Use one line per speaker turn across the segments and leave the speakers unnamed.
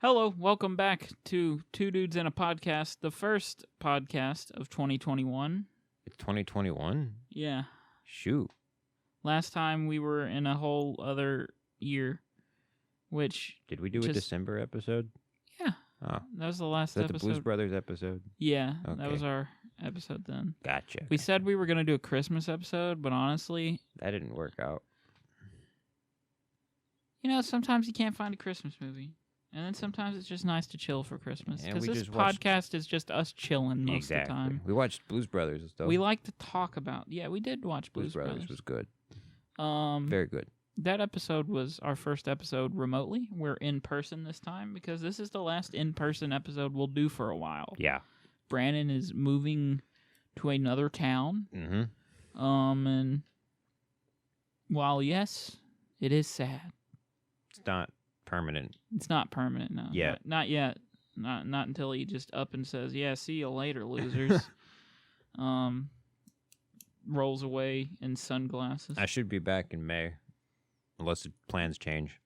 Hello, welcome back to Two Dudes and a Podcast, the first podcast of 2021.
It's 2021?
Yeah.
Shoot.
Last time we were in a whole other year, which...
Did we do a December episode?
Yeah.
Oh.
That was the last
Is that
episode.
the Blues Brothers episode?
Yeah,
Okay.
that was our episode then.
Gotcha.
We said we were going to do a Christmas episode, but honestly...
That didn't work out.
You know, sometimes you can't find a Christmas movie. And then sometimes it's just nice to chill for Christmas. Because this podcast is just us chilling most of the time.
We watched Blues Brothers and stuff.
We like to talk about... Yeah, we did watch Blues Brothers.
Was good.
Very
good.
That episode was our first episode remotely. We're in person this time because this is the last in-person episode we'll do for a while.
Yeah.
Brannon is moving to another town.
Mm-hmm.
And while, yes, it is sad.
It's not permanent.
It's not permanent, no.
Yeah.
Not yet. Not until he just up and says, yeah, see you later, losers. Rolls away in sunglasses.
I should be back in May, unless the plans change.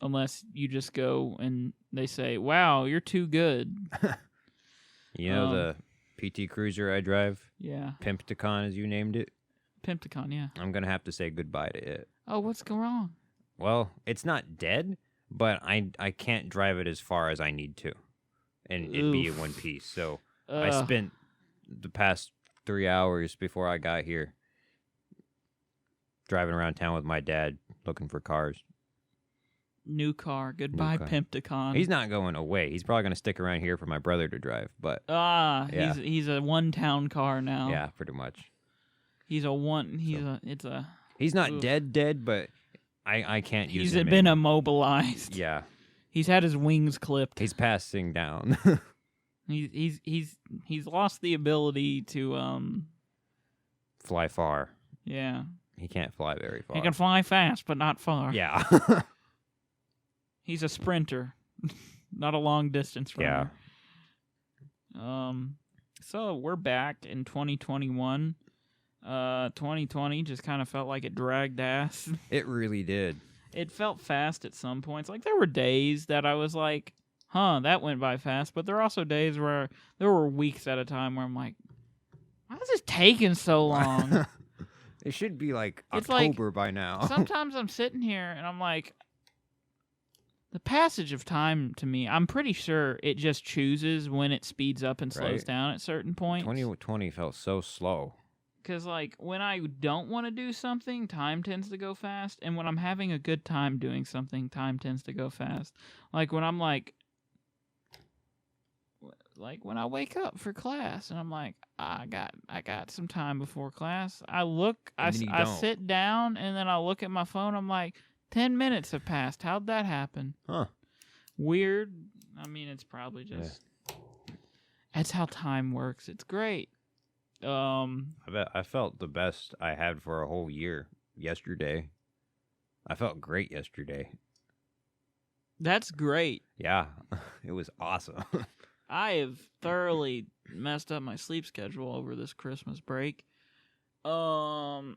Unless you just go and they say, wow, you're too good.
You know the PT Cruiser I drive?
Yeah.
Pimpticon, as you named it?
Pimpticon, yeah.
I'm going to have to say goodbye to it.
Oh, what's going wrong?
Well, it's not dead, but I can't drive it as far as I need to. And it'd be in one piece. So I spent the past 3 hours before I got here driving around town with my dad looking for cars.
New car. Goodbye, Pimpticon.
He's not going away. He's probably going to stick around here for my brother to drive. But
yeah. he's a one-town car now.
Yeah, pretty much.
He's a one.
He's not dead, but I can't use him.
He's been immobilized.
Yeah.
He's had his wings clipped.
He's passing down.
He's lost the ability to
fly far.
Yeah.
He can't fly very far.
He can fly fast, but not far.
Yeah.
He's a sprinter, not a long distance runner.
Yeah.
So we're back in 2021. 2020 just kind of felt like it dragged ass.
It really did.
It felt fast at some points. Like, there were days that I was like, that went by fast. But there are also days where there were weeks at a time where I'm like, why is this taking so long?
It should be like October by now.
Sometimes I'm sitting here and I'm like, the passage of time to me, I'm pretty sure it just chooses when it speeds up and slows down at certain points.
2020 felt so slow.
Because, like, when I don't want to do something, time tends to go fast. And when I'm having a good time doing something, time tends to go fast. Like, when I'm like when I wake up for class and I'm like, I got some time before class. I sit down and then I look at my phone. I'm like, 10 minutes have passed. How'd that happen?
Huh.
Weird. I mean, it's probably just... Yeah. That's how time works. It's great.
I felt the best I had for a whole year yesterday. I felt great yesterday.
That's great.
Yeah, it was awesome.
I have thoroughly messed up my sleep schedule over this Christmas break. And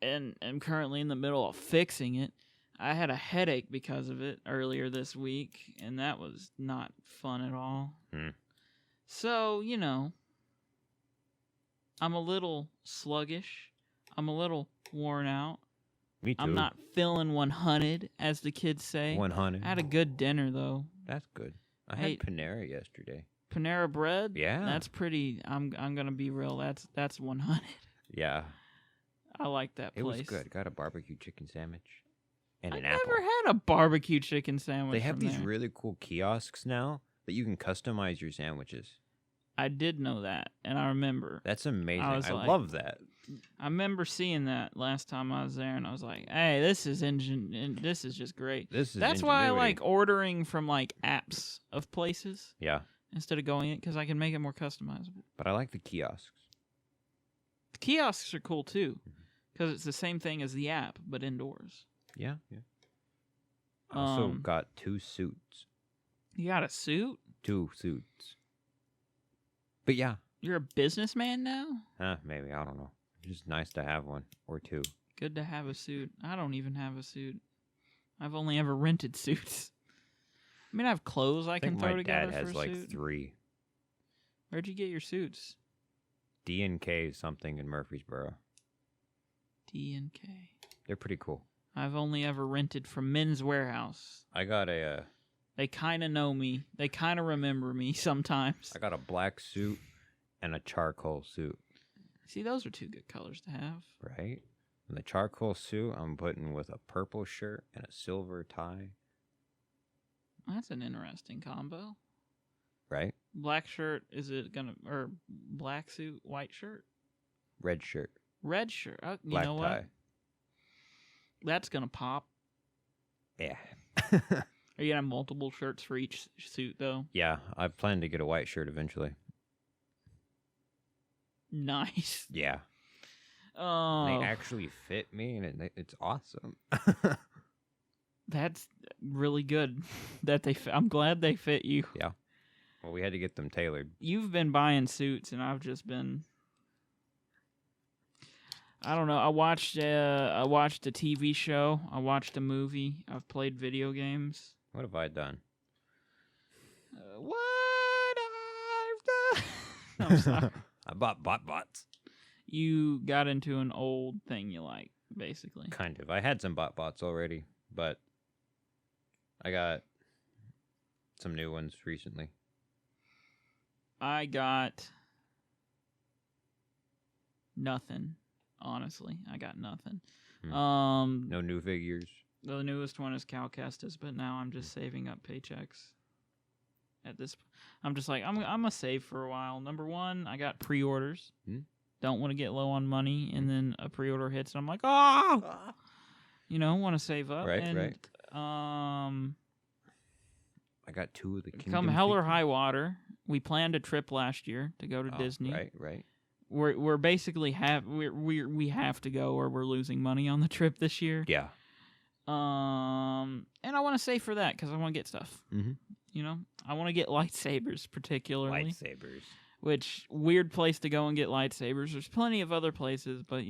I'm currently in the middle of fixing it. I had a headache because of it earlier this week, and that was not fun at all. So, you know, I'm a little sluggish. I'm a little worn out.
Me too.
I'm not feeling 100, as the kids say.
100.
I had a good dinner, though.
That's good. I had Panera yesterday.
Panera bread?
Yeah.
That's pretty. I'm gonna be real. That's 100.
Yeah.
I like that place.
It was good. Got a barbecue chicken sandwich and an
apple.
apple.
I've never had a barbecue chicken sandwich.
They have these really cool kiosks now that you can customize your sandwiches.
I did know that, and I remember.
That's amazing. I love that.
I remember seeing that last time I was there, and I was like, "Hey, this is just great." That's why I like ordering from like apps of places.
Yeah.
Instead of going in, because I can make it more customizable.
But I like the kiosks.
The kiosks are cool too, because it's the same thing as the app, but indoors.
Yeah. I also got 2 suits.
You got a suit?
2 suits. But yeah.
You're a businessman now?
Maybe. I don't know. It's just nice to have one or 2.
Good to have a suit. I don't even have a suit. I've only ever rented suits. I mean, I have clothes I
I
can
think
throw
my
together
dad
for
has
a
like
suit.
3.
Where'd you get your suits?
D&K something in Murfreesboro.
D&K.
They're pretty cool.
I've only ever rented from Men's Warehouse.
I got a.
They kind of know me. They kind of remember me sometimes.
I got a black suit and a charcoal suit.
See, those are 2 good colors to have.
Right? And the charcoal suit I'm putting with a purple shirt and a silver tie.
That's an interesting combo.
Right?
Black shirt, or black suit, white shirt?
Red shirt.
Red shirt. Oh, you
Black
know
tie.
what? That's gonna pop.
Yeah.
Are you gonna have multiple shirts for each suit, though?
Yeah, I plan to get a white shirt eventually.
Nice.
Yeah.
Oh,
They actually fit me, and it's awesome.
that's really good. That I'm glad they fit you.
Yeah. Well, we had to get them tailored.
You've been buying suits, and I've just been. I don't know. I watched a TV show. I watched a movie. I've played video games.
What have I done?
What I've done? I'm sorry.
I bought bots.
You got into an old thing you like, basically.
Kind of. I had some bots already, but I got some new ones recently.
I got nothing. Honestly, I got nothing.
No new figures.
The newest one is Cal Kestis, but now I'm just saving up paychecks. At this, I'm just like I'm gonna save for a while. Number one, I got pre-orders. Don't want to get low on money, and then a pre-order hits, and I'm like, want to save up.
Right,
and,
right. I got 2 of the Kingdom
come hell or
figures.
high water, we planned a trip last year to go to Disney.
Right.
We're basically we have to go, or we're losing money on the trip this year.
Yeah.
And I want to save for that because I want to get stuff.
Mm-hmm.
You know, I want to get lightsabers particularly.
Lightsabers.
Which weird place to go and get lightsabers. There's plenty of other places, but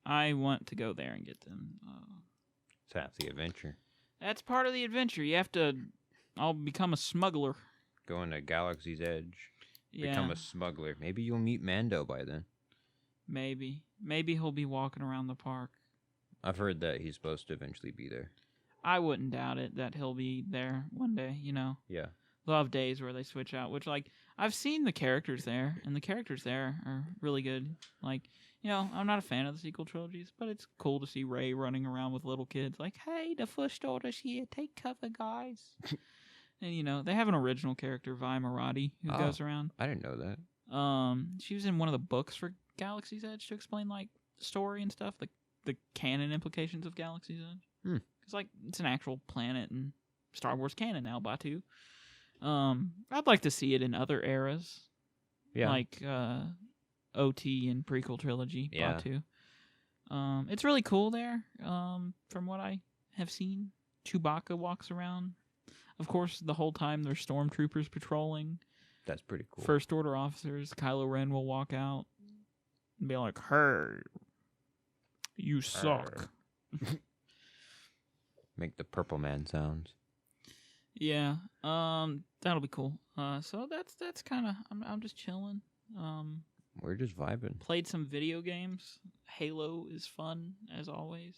I want to go there and get them.
It's half the adventure.
That's part of the adventure. You have to. I'll become a smuggler.
Go into Galaxy's Edge.
Yeah.
Become a smuggler. Maybe you'll meet Mando by then.
Maybe he'll be walking around the park.
I've heard that he's supposed to eventually be there.
I wouldn't doubt it that he'll be there one day.
Yeah.
They'll have days where they switch out, which, I've seen the characters there, and the characters there are really good. I'm not a fan of the sequel trilogies, but it's cool to see Rey running around with little kids. Like, hey, the First Order's here. Take cover, guys. And, they have an original character, Vi Marati, who goes around.
I didn't know that.
She was in one of the books for Galaxy's Edge to explain, the story and stuff, the canon implications of Galaxy's Edge. Because, it's an actual planet and Star Wars canon now, Batu. I'd like to see it in other eras.
Yeah.
Like OT and prequel trilogy,
Yeah.
Batu. It's really cool there. From what I have seen, Chewbacca walks around. Of course, the whole time there's stormtroopers patrolling.
That's pretty cool.
First Order officers. Kylo Ren will walk out and be like, "Hey, you suck."
Make the Purple Man sounds.
Yeah, that'll be cool. So that's kind of I'm just chilling.
We're just vibing.
Played some video games. Halo is fun as always.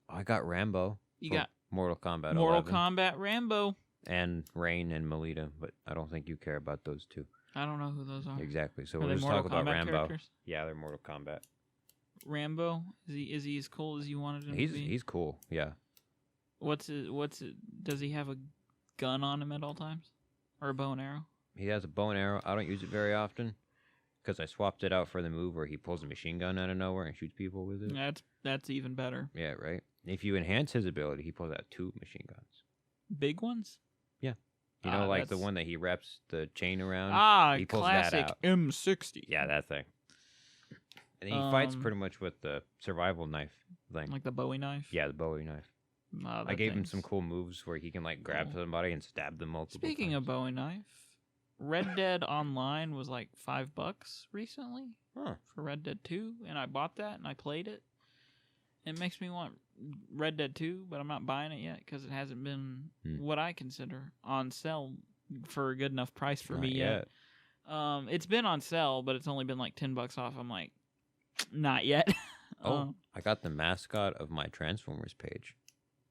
I got Rambo.
You got
Mortal Kombat.
Mortal
11.
Kombat Rambo.
And Rain and Melita, but I don't think you care about those 2.
I don't know who those are.
Exactly. So
Are
we'll
they
just
Mortal
talk about
Kombat
Rambo.
characters?
Yeah, they're Mortal Kombat.
Rambo, is he as cool as you wanted him to be?
He's cool. Yeah.
What's it? Does he have a gun on him at all times, or a bow and arrow?
He has a bow and arrow. I don't use it very often because I swapped it out for the move where he pulls a machine gun out of nowhere and shoots people with it.
That's even better.
Yeah, right. If you enhance his ability, he pulls out 2 machine guns.
Big ones?
Yeah. You know, like the one that he wraps the chain around.
He pulls
that
classic
out.
M60.
Yeah, that thing. And he fights pretty much with the survival knife thing.
Like the Bowie knife.
Yeah, the Bowie knife. I gave him some cool moves where he can grab somebody and stab them multiple
times. Speaking of Bowie knife, Red Dead Online was like $5 recently for Red Dead 2, and I bought that and I played it. It makes me want Red Dead 2, but I'm not buying it yet because it hasn't been what I consider on sale for a good enough price for me yet. It's been on sale, but it's only been like $10 off. I'm like, not yet.
I got the mascot of my Transformers page.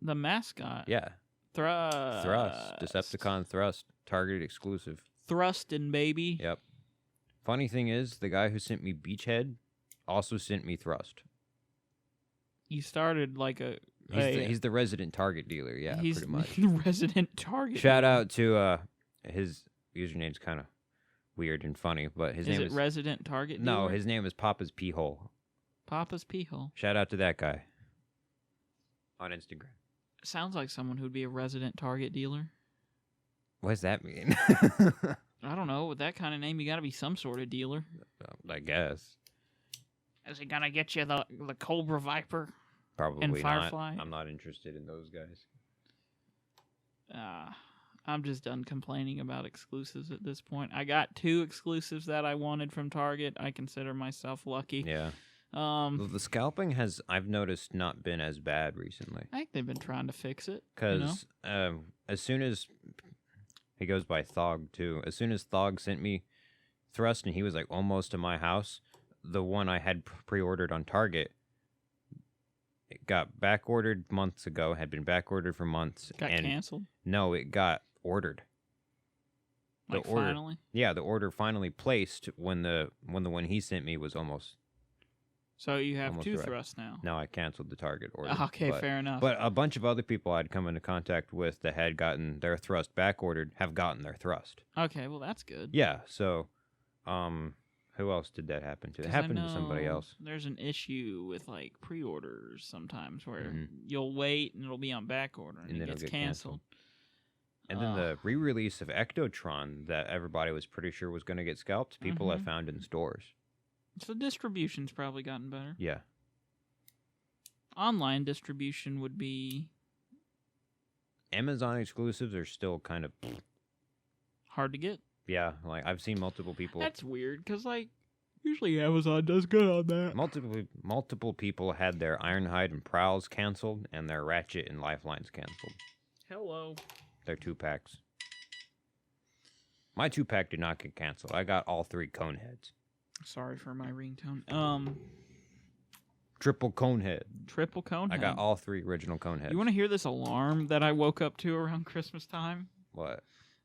The mascot?
Yeah.
Thrust.
Decepticon Thrust. Target exclusive.
Thrustin', baby.
Yep. Funny thing is, the guy who sent me Beachhead also sent me Thrust.
You started like a...
He's the resident Target dealer, yeah, pretty much.
He's the resident Target
Shout
dealer.
out to his username's kind of weird and funny, but his name is...
resident Target dealer?
No, his name is Papa's Peehole.
Papa's Peehole.
Shout out to that guy on Instagram.
Sounds like someone who'd be a resident Target dealer.
What does that mean?
I don't know. With that kind of name, you got to be some sort of dealer.
I guess.
Is he gonna get you the Cobra Viper?
Probably
and
not.
Firefly?
I'm not interested in those guys.
I'm just done complaining about exclusives at this point. I got 2 exclusives that I wanted from Target. I consider myself lucky.
Yeah. The scalping has, I've noticed, not been as bad recently.
I think they've been trying to fix it.
Because as soon as... He goes by Thog, too. As soon as Thog sent me Thrust and he was like almost to my house, the one I had pre-ordered on Target, it got back-ordered months ago, had been back-ordered for months.
Got canceled?
No, it got ordered.
Finally?
Yeah, the order finally placed when the one he sent me was almost...
So you have
almost
2
right.
Thrusts now?
No, I canceled the Target order.
Okay, fair enough.
But a bunch of other people I'd come into contact with that had gotten their Thrust back-ordered have gotten their Thrust.
Okay, well, that's good.
Yeah, so... who else did that happen to? It happened to somebody else.
There's an issue with like pre-orders sometimes where you'll wait and it'll be on back order and it gets canceled.
And then the re-release of Ectotron that everybody was pretty sure was going to get scalped, people have found in stores.
So distribution's probably gotten better.
Yeah.
Online distribution would be...
Amazon exclusives are still kind of...
hard to get.
Yeah, like I've seen multiple people.
That's weird, because like usually Amazon does good on that.
Multiple people had their Ironhide and Prowls canceled and their Ratchet and Lifelines canceled.
Hello.
Their 2-packs. My 2-pack did not get canceled. I got all 3 Coneheads.
Sorry for my ringtone.
Triple Conehead.
Triple Conehead.
I got all 3 original Coneheads.
You want to hear this alarm that I woke up to around Christmas time?
What?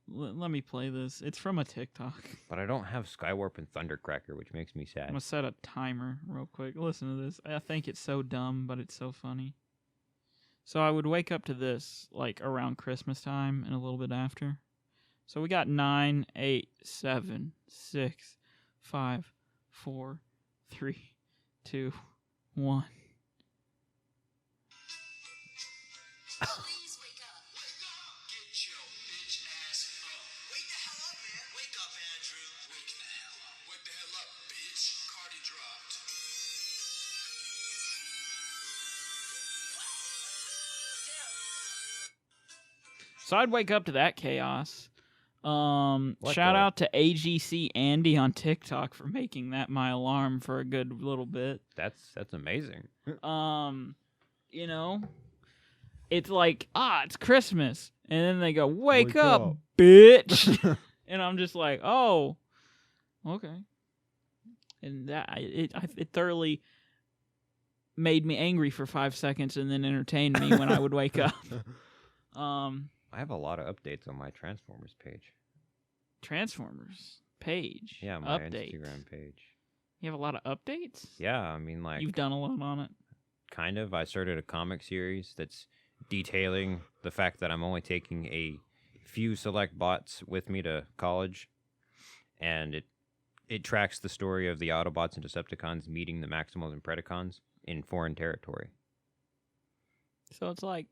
Let me play this. It's from a TikTok.
But I don't have Skywarp and Thundercracker, which makes me sad.
I'm going to set a timer real quick. Listen to this. I think it's so dumb, but it's so funny. So I would wake up to this like around Christmas time and a little bit after. So we got 9, 8, 7, 6, 5, 4, 3, 2, 1.
Please wake up. Wake up! Get your bitch ass up. Wake the hell up, man. Wake up, Andrew. Wake the hell up. Wake the hell up, bitch. Cardi dropped.
So I'd wake up to that chaos. Shout out to AGC Andy on TikTok for making that my alarm for a good little bit.
That's amazing.
You know, it's like, it's Christmas. And then they go, wake up, bitch. And I'm just like, oh, okay. And that it thoroughly made me angry for 5 seconds and then entertained me when I would wake up.
I have a lot of updates on my Transformers page.
Transformers page?
Yeah, my
updates.
Instagram page.
You have a lot of updates?
Yeah, I mean, like...
You've done a lot on it?
Kind of. I started a comic series that's detailing the fact that I'm only taking a few select bots with me to college. And it tracks the story of the Autobots and Decepticons meeting the Maximals and Predacons in foreign territory.
So it's like...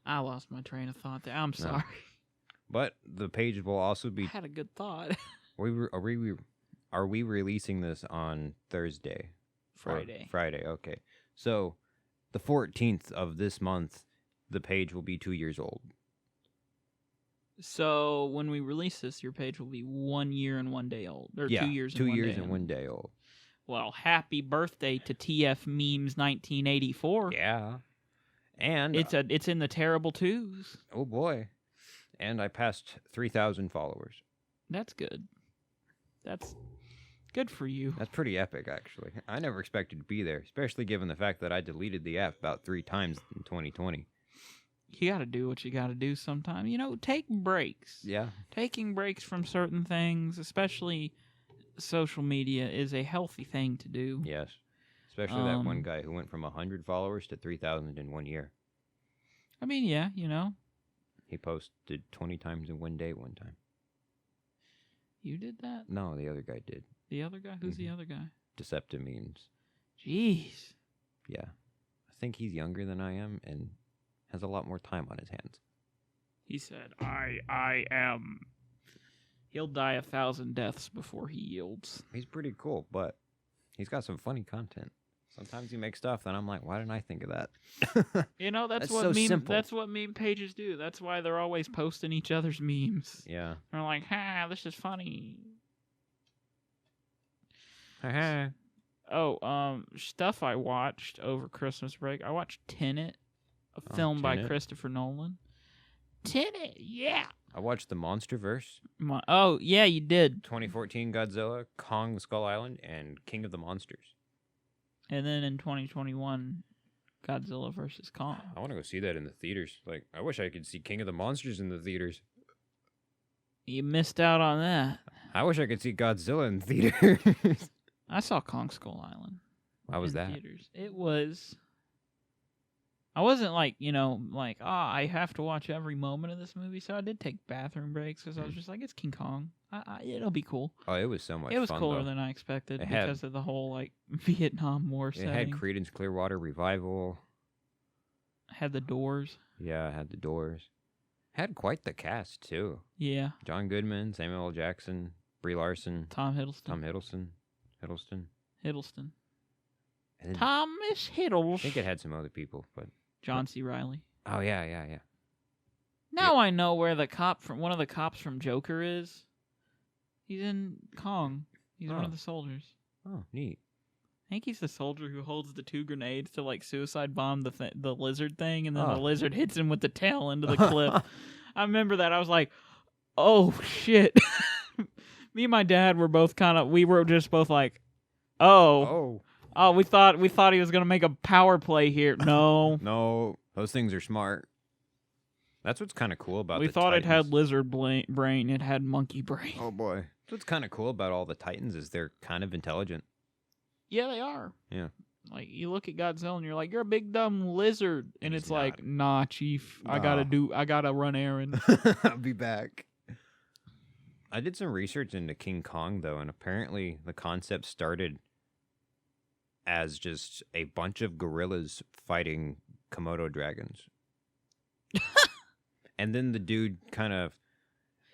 I lost my train of thought there. I'm sorry. No.
But the page will also be...
I had a good thought.
Are we releasing this on Thursday?
Friday.
Friday, okay. So, the 14th of this month, the page will be 2 years old.
So, when we release this, your page will be 1 year and 1 day old. Or
yeah,
2 years and
2
1
years
day
and 1 day old.
Well, happy birthday to TF Memes 1984.
Yeah. And
It's in the terrible twos.
oh boy. And I passed 3,000 followers.
That's good. That's good for you.
That's pretty epic, actually. I never expected to be there, especially given the fact that I deleted the app about 3 times in 2020.
You got to do what you got to do sometimes. You know, take breaks.
Yeah.
Taking breaks from certain things, especially social media, is a healthy thing to do.
Yes. Especially that one guy who went from 100 followers to 3,000 in 1 year.
I mean, yeah, you know.
He posted 20 times in 1 day one time.
You did that?
No, the other guy did.
The other guy? Who's the other guy?
Deceptive memes.
Jeez.
Yeah. I think he's younger than I am and has a lot more time on his hands.
He said, I am. He'll die 1,000 deaths before he yields.
He's pretty cool, but he's got some funny content. Sometimes he makes stuff that I'm like, why didn't I think of that?
You know, that's
so
what
simple.
That's what meme pages do. That's why they're always posting each other's memes.
Yeah.
They're like, ha, this is funny. Stuff I watched over Christmas break. I watched Tenet, a film by
Tenet.
Christopher Nolan. Tenet, yeah.
I watched the Monsterverse,
Oh, yeah, you did.
2014 Godzilla, Kong Skull Island, and King of the Monsters.
And then in 2021, Godzilla vs. Kong.
I want to go see that in the theaters. Like, I wish I could see King of the Monsters in the theaters.
You missed out on that.
I wish I could see Godzilla in theaters.
I saw Kong Skull Island.
How was
in
that?
Theaters. It was. I wasn't like, I have to watch every moment of this movie, so I did take bathroom breaks because I was just like, it's King Kong. It'll be cool.
Oh, it was so much fun.
It was cooler
though.
than I expected
It
because of the whole, Vietnam War setting.
It had Creedence Clearwater Revival.
Had the Doors.
Yeah, it had the Doors. Had quite the cast, too.
Yeah.
John Goodman, Samuel L. Jackson, Brie Larson,
Tom Hiddleston.
Tom Hiddleston.
Hiddleston.
And then
Thomas
I
Hiddleston.
think it had some other people, but...
John C. Reilly.
Oh, yeah.
Now I know where one of the cops from Joker is. He's in Kong. He's one
Oh.
of the soldiers.
Oh, neat.
I think he's the soldier who holds the 2 grenades to suicide bomb the lizard thing, and then
Oh.
the lizard hits him with the tail into the cliff. I remember that. I was like, "Oh shit!" Me and my dad were both we were just both like, "Oh, we thought he was gonna make a power play here." No,
No, those things are smart. That's what's kind of cool about
we
the
thought it had
Titans.
lizard brain. It had monkey brain.
Oh, boy. What's kind of cool about all the Titans is they're kind of intelligent.
Yeah, they are.
Yeah.
Like, you look at Godzilla and you're like, you're a big dumb lizard. And
He's
it's like,
not.
nah, chief. I
Nah.
gotta run errands.
I'll be back. I did some research into King Kong, though, and apparently the concept started as just a bunch of gorillas fighting Komodo dragons. And then the dude kind of...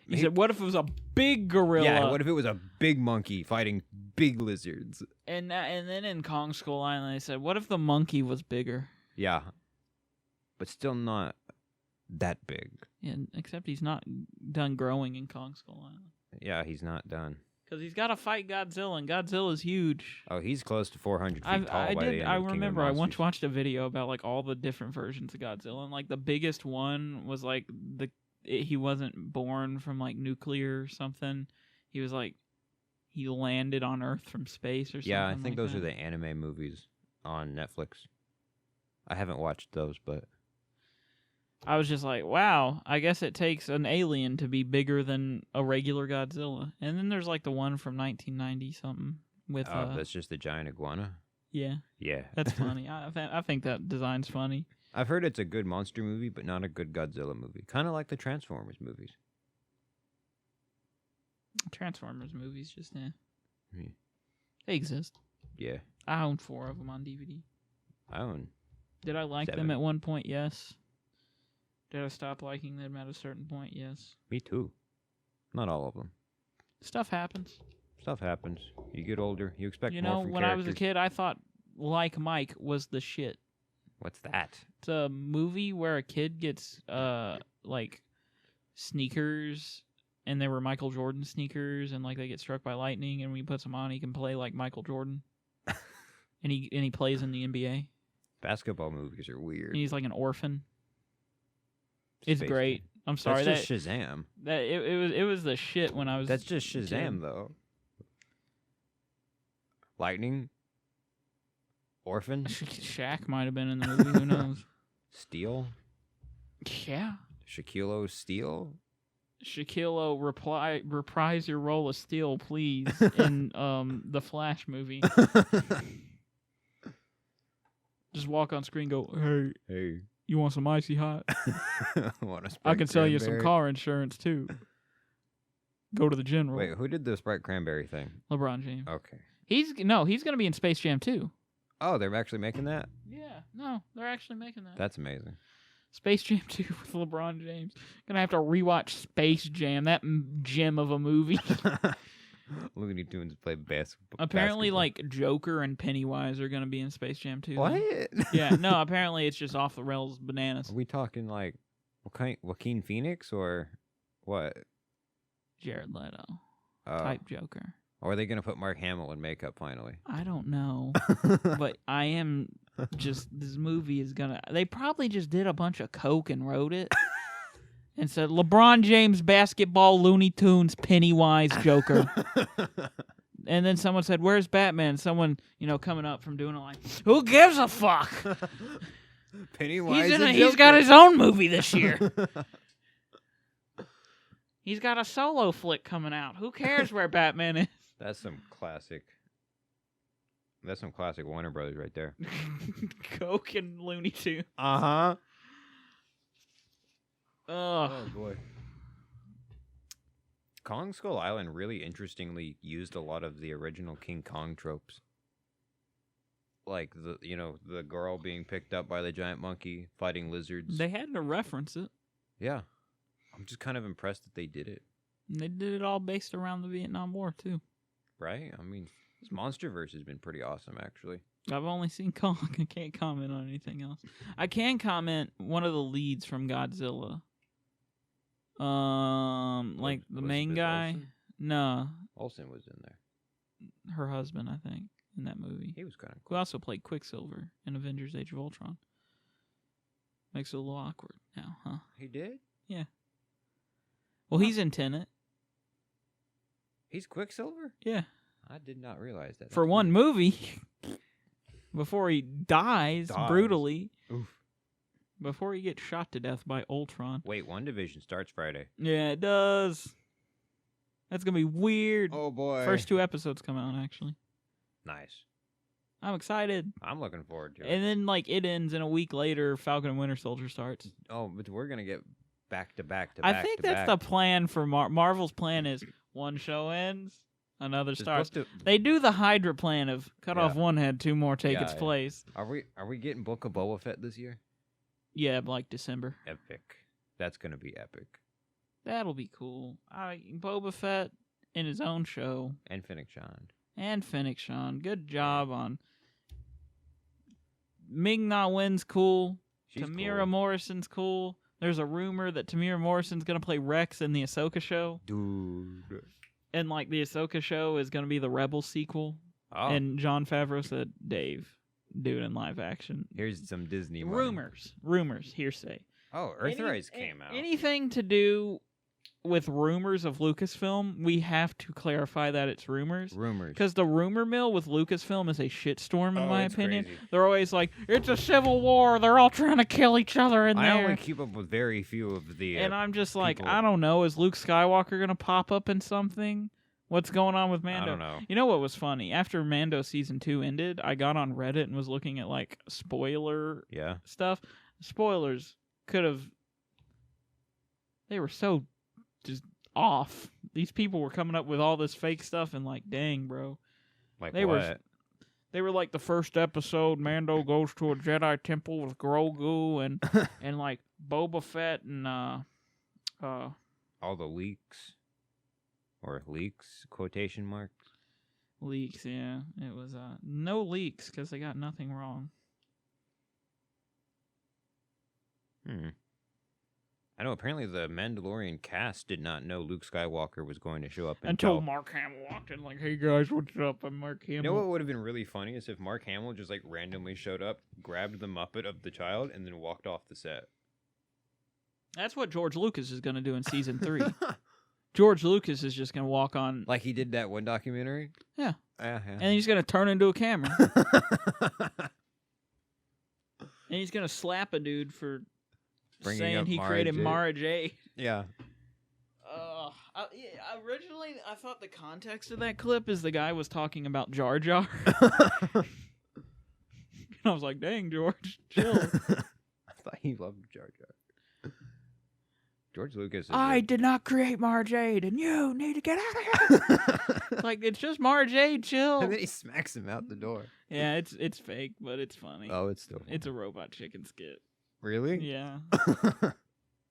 He said, what if it was a big gorilla?
Yeah, what if it was a big monkey fighting big lizards?
And then in Kong Skull Island, they said, what if the monkey was bigger?
Yeah. But still not that big.
Yeah, except he's not done growing in Kong Skull Island.
Yeah, he's not done.
Because he's got to fight Godzilla, and Godzilla's huge.
Oh, he's close to 400 feet tall by the end
I
of King of the
remember I once
Monsters.
watched a video about all the different versions of Godzilla, and the biggest one was he wasn't born from nuclear or something. He was he landed on Earth from space or something.
Yeah, I think those
that.
are the anime movies on Netflix. I haven't watched those, but
I was just like, wow, I guess it takes an alien to be bigger than a regular Godzilla. And then there's the one from 1990 something with
that's just the giant iguana.
yeah,
Yeah,
that's funny. I think that design's funny.
I've heard it's a good monster movie, but not a good Godzilla movie. Kind of like the Transformers movies.
Transformers movies just
Hmm.
they exist.
Yeah,
I own 4 of them on DVD.
I own.
Did I like
7.
them at one point? Yes. Did I stop liking them at a certain point? Yes.
Me too. Not all of them.
Stuff happens.
Stuff happens. You get older. You expect
You
more
know,
from
when I was a
characters.
kid, I thought Like Mike was the shit.
What's that?
It's a movie where a kid gets sneakers, and they were Michael Jordan sneakers, and they get struck by lightning, and when he puts them on, he can play like Michael Jordan. and he plays in the NBA.
Basketball movies are weird.
And he's like an orphan. It's
Space
great.
Jam.
I'm sorry.
That's just Shazam.
It was the shit when I was.
That's just Shazam,
kid.
though. Lightning. Orphan.
Shaq might have been in the movie. Who knows?
Steel.
Yeah.
Shaquille O'Steel.
Shaquille reprise your role of Steel, please, in the Flash movie. Just walk on screen, go,
Hey.
you want some icy hot?
Want a
I
Sprite
can sell you some
cranberry?
car insurance too. Go to the general.
Wait, who did the Sprite Cranberry thing?
LeBron James.
Okay.
He's gonna be in Space Jam too.
Oh, they're actually making that?
Yeah, no, they're actually making that.
That's amazing.
Space Jam 2 with LeBron James. Gonna have to rewatch Space Jam, that gem of a movie.
Looney Tunes play basketball.
Apparently, like Joker and Pennywise are gonna be in Space Jam 2.
What?
Yeah, no. Apparently, it's just off the rails, bananas.
Are we talking like Joaquin Phoenix or what?
Jared Leto
Oh.
type Joker.
Or are they going to put Mark Hamill in makeup finally?
I don't know, but I am just. This movie is gonna. They probably just did a bunch of coke and wrote it, and said LeBron James basketball Looney Tunes Pennywise Joker. And then someone said, "Where's Batman?" Someone, coming up from doing a line. Who gives a fuck?
Pennywise.
He's got his own movie this year. He's got a solo flick coming out. Who cares where Batman is?
That's some classic Warner Brothers right there.
Coke and Looney Tunes.
Uh-huh.
Ugh.
Oh boy. Kong Skull Island really interestingly used a lot of the original King Kong tropes. Like the girl being picked up by the giant monkey, fighting lizards.
They had to reference it.
Yeah. I'm just kind of impressed that they did it.
And they did it all based around the Vietnam War, too.
Right? I mean, this Monsterverse has been pretty awesome, actually.
I've only seen Kong. I can't comment on anything else. I can comment one of the leads from Godzilla. Like the main
Elizabeth
guy.
Olsen?
No,
Olsen was in there.
her husband, I think, in that movie.
He was kind of
Who
cool.
also played Quicksilver in Avengers: Age of Ultron. Makes it a little awkward now, huh?
He did?
Well, he's in Tenet.
He's Quicksilver?
Yeah.
I did not realize that.
For
That's
one
weird.
movie. Before he dies brutally.
Oof.
Before he gets shot to death by Ultron.
Wait, WandaVision starts Friday.
Yeah, it does. That's going to be weird.
Oh, boy.
First 2 episodes come out, actually.
Nice.
I'm excited.
I'm looking forward to it.
And then, it ends, and a week later, Falcon and Winter Soldier starts.
Oh, but we're going to get back to back to back.
I think
to
that's
back.
the plan for Marvel's plan is one show ends, another
It's
starts.
supposed to-
They do the Hydra plan of cut off one head, 2 more take its
Yeah.
place.
Are we getting Book of Boba Fett this year?
Yeah, like December.
Epic. That's going to be epic.
That'll be cool. Boba Fett in his own show.
And Fennec Shand.
And Fennec Shand. Good job on... Ming-Na Wen's cool.
She's
Tamira
cool.
Morrison's cool. There's a rumor that Tamira Morrison's going to play Rex in the Ahsoka show.
Dude.
And, the Ahsoka show is going to be the Rebels sequel.
Oh,
And Jon Favreau said, Dave, do it in live action.
here's some Disney money.
Rumors, hearsay.
Oh, Earthrise came out.
Anything to do with rumors of Lucasfilm, we have to clarify that it's rumors.
Rumors.
Because the rumor mill with Lucasfilm is a shitstorm, in my
it's
opinion.
crazy.
They're always like, it's a civil war. They're all trying to kill each other in
I
there.
only keep up with very few of the.
And I'm just like,
people-
I don't know. Is Luke Skywalker going to pop up in something? What's going on with Mando?
I don't know.
You know what was funny? After Mando Season 2 ended, I got on Reddit and was looking at, spoiler
Yeah.
stuff. Spoilers could have... They were so just off. These people were coming up with all this fake stuff and dang, bro.
Like
They
what?
were They were like the first episode, Mando goes to a Jedi temple with Grogu and and Boba Fett and
All the leaks. Or leaks, quotation marks.
leaks, yeah. It was no leaks because they got nothing wrong.
I know apparently the Mandalorian cast did not know Luke Skywalker was going to show up
Until Mark Hamill walked in, like, "Hey guys, what's up? I'm Mark Hamill."
You know what would have been really funny is if Mark Hamill just like randomly showed up, grabbed the Muppet of the child, and then walked off the set.
That's what George Lucas is going to do in season 3. George Lucas is just going to walk on,
Like he did that one documentary?
Yeah.
Yeah.
and he's going to turn into a camera. And he's going to slap a dude for
Bringing
saying
up
he
Mara
created
Jade.
Mara Jade.
Yeah.
Originally, I thought the context of that clip is the guy was talking about Jar Jar. I was like, dang, George, chill.
I thought he loved Jar Jar. George Lucas.
I did not create Mara Jade, and you need to get out of here. Like, it's just Mara Jade, chill.
And then he smacks him out the door.
Yeah, it's fake, but it's funny.
Oh, it's still funny.
It's a robot chicken skit.
Really?
Yeah.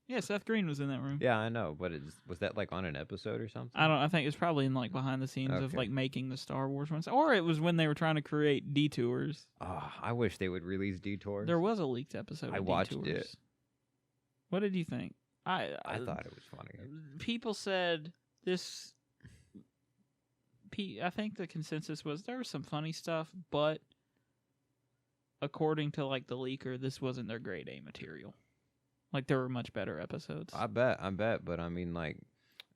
Yeah, Seth Green was in that room.
Yeah, I know, but was that like on an episode or something?
I think it's probably in like behind the scenes of
Okay.
like making the Star Wars ones, or it was when they were trying to create Detours.
Oh, I wish they would release Detours.
There was a leaked episode.
I
of
watched
Detours.
it.
What did you think?
I thought it was funny.
People said this. I think the consensus was there was some funny stuff, but according to like the leaker, this wasn't their grade A material. Like there were much better episodes.
I bet, but I mean, like,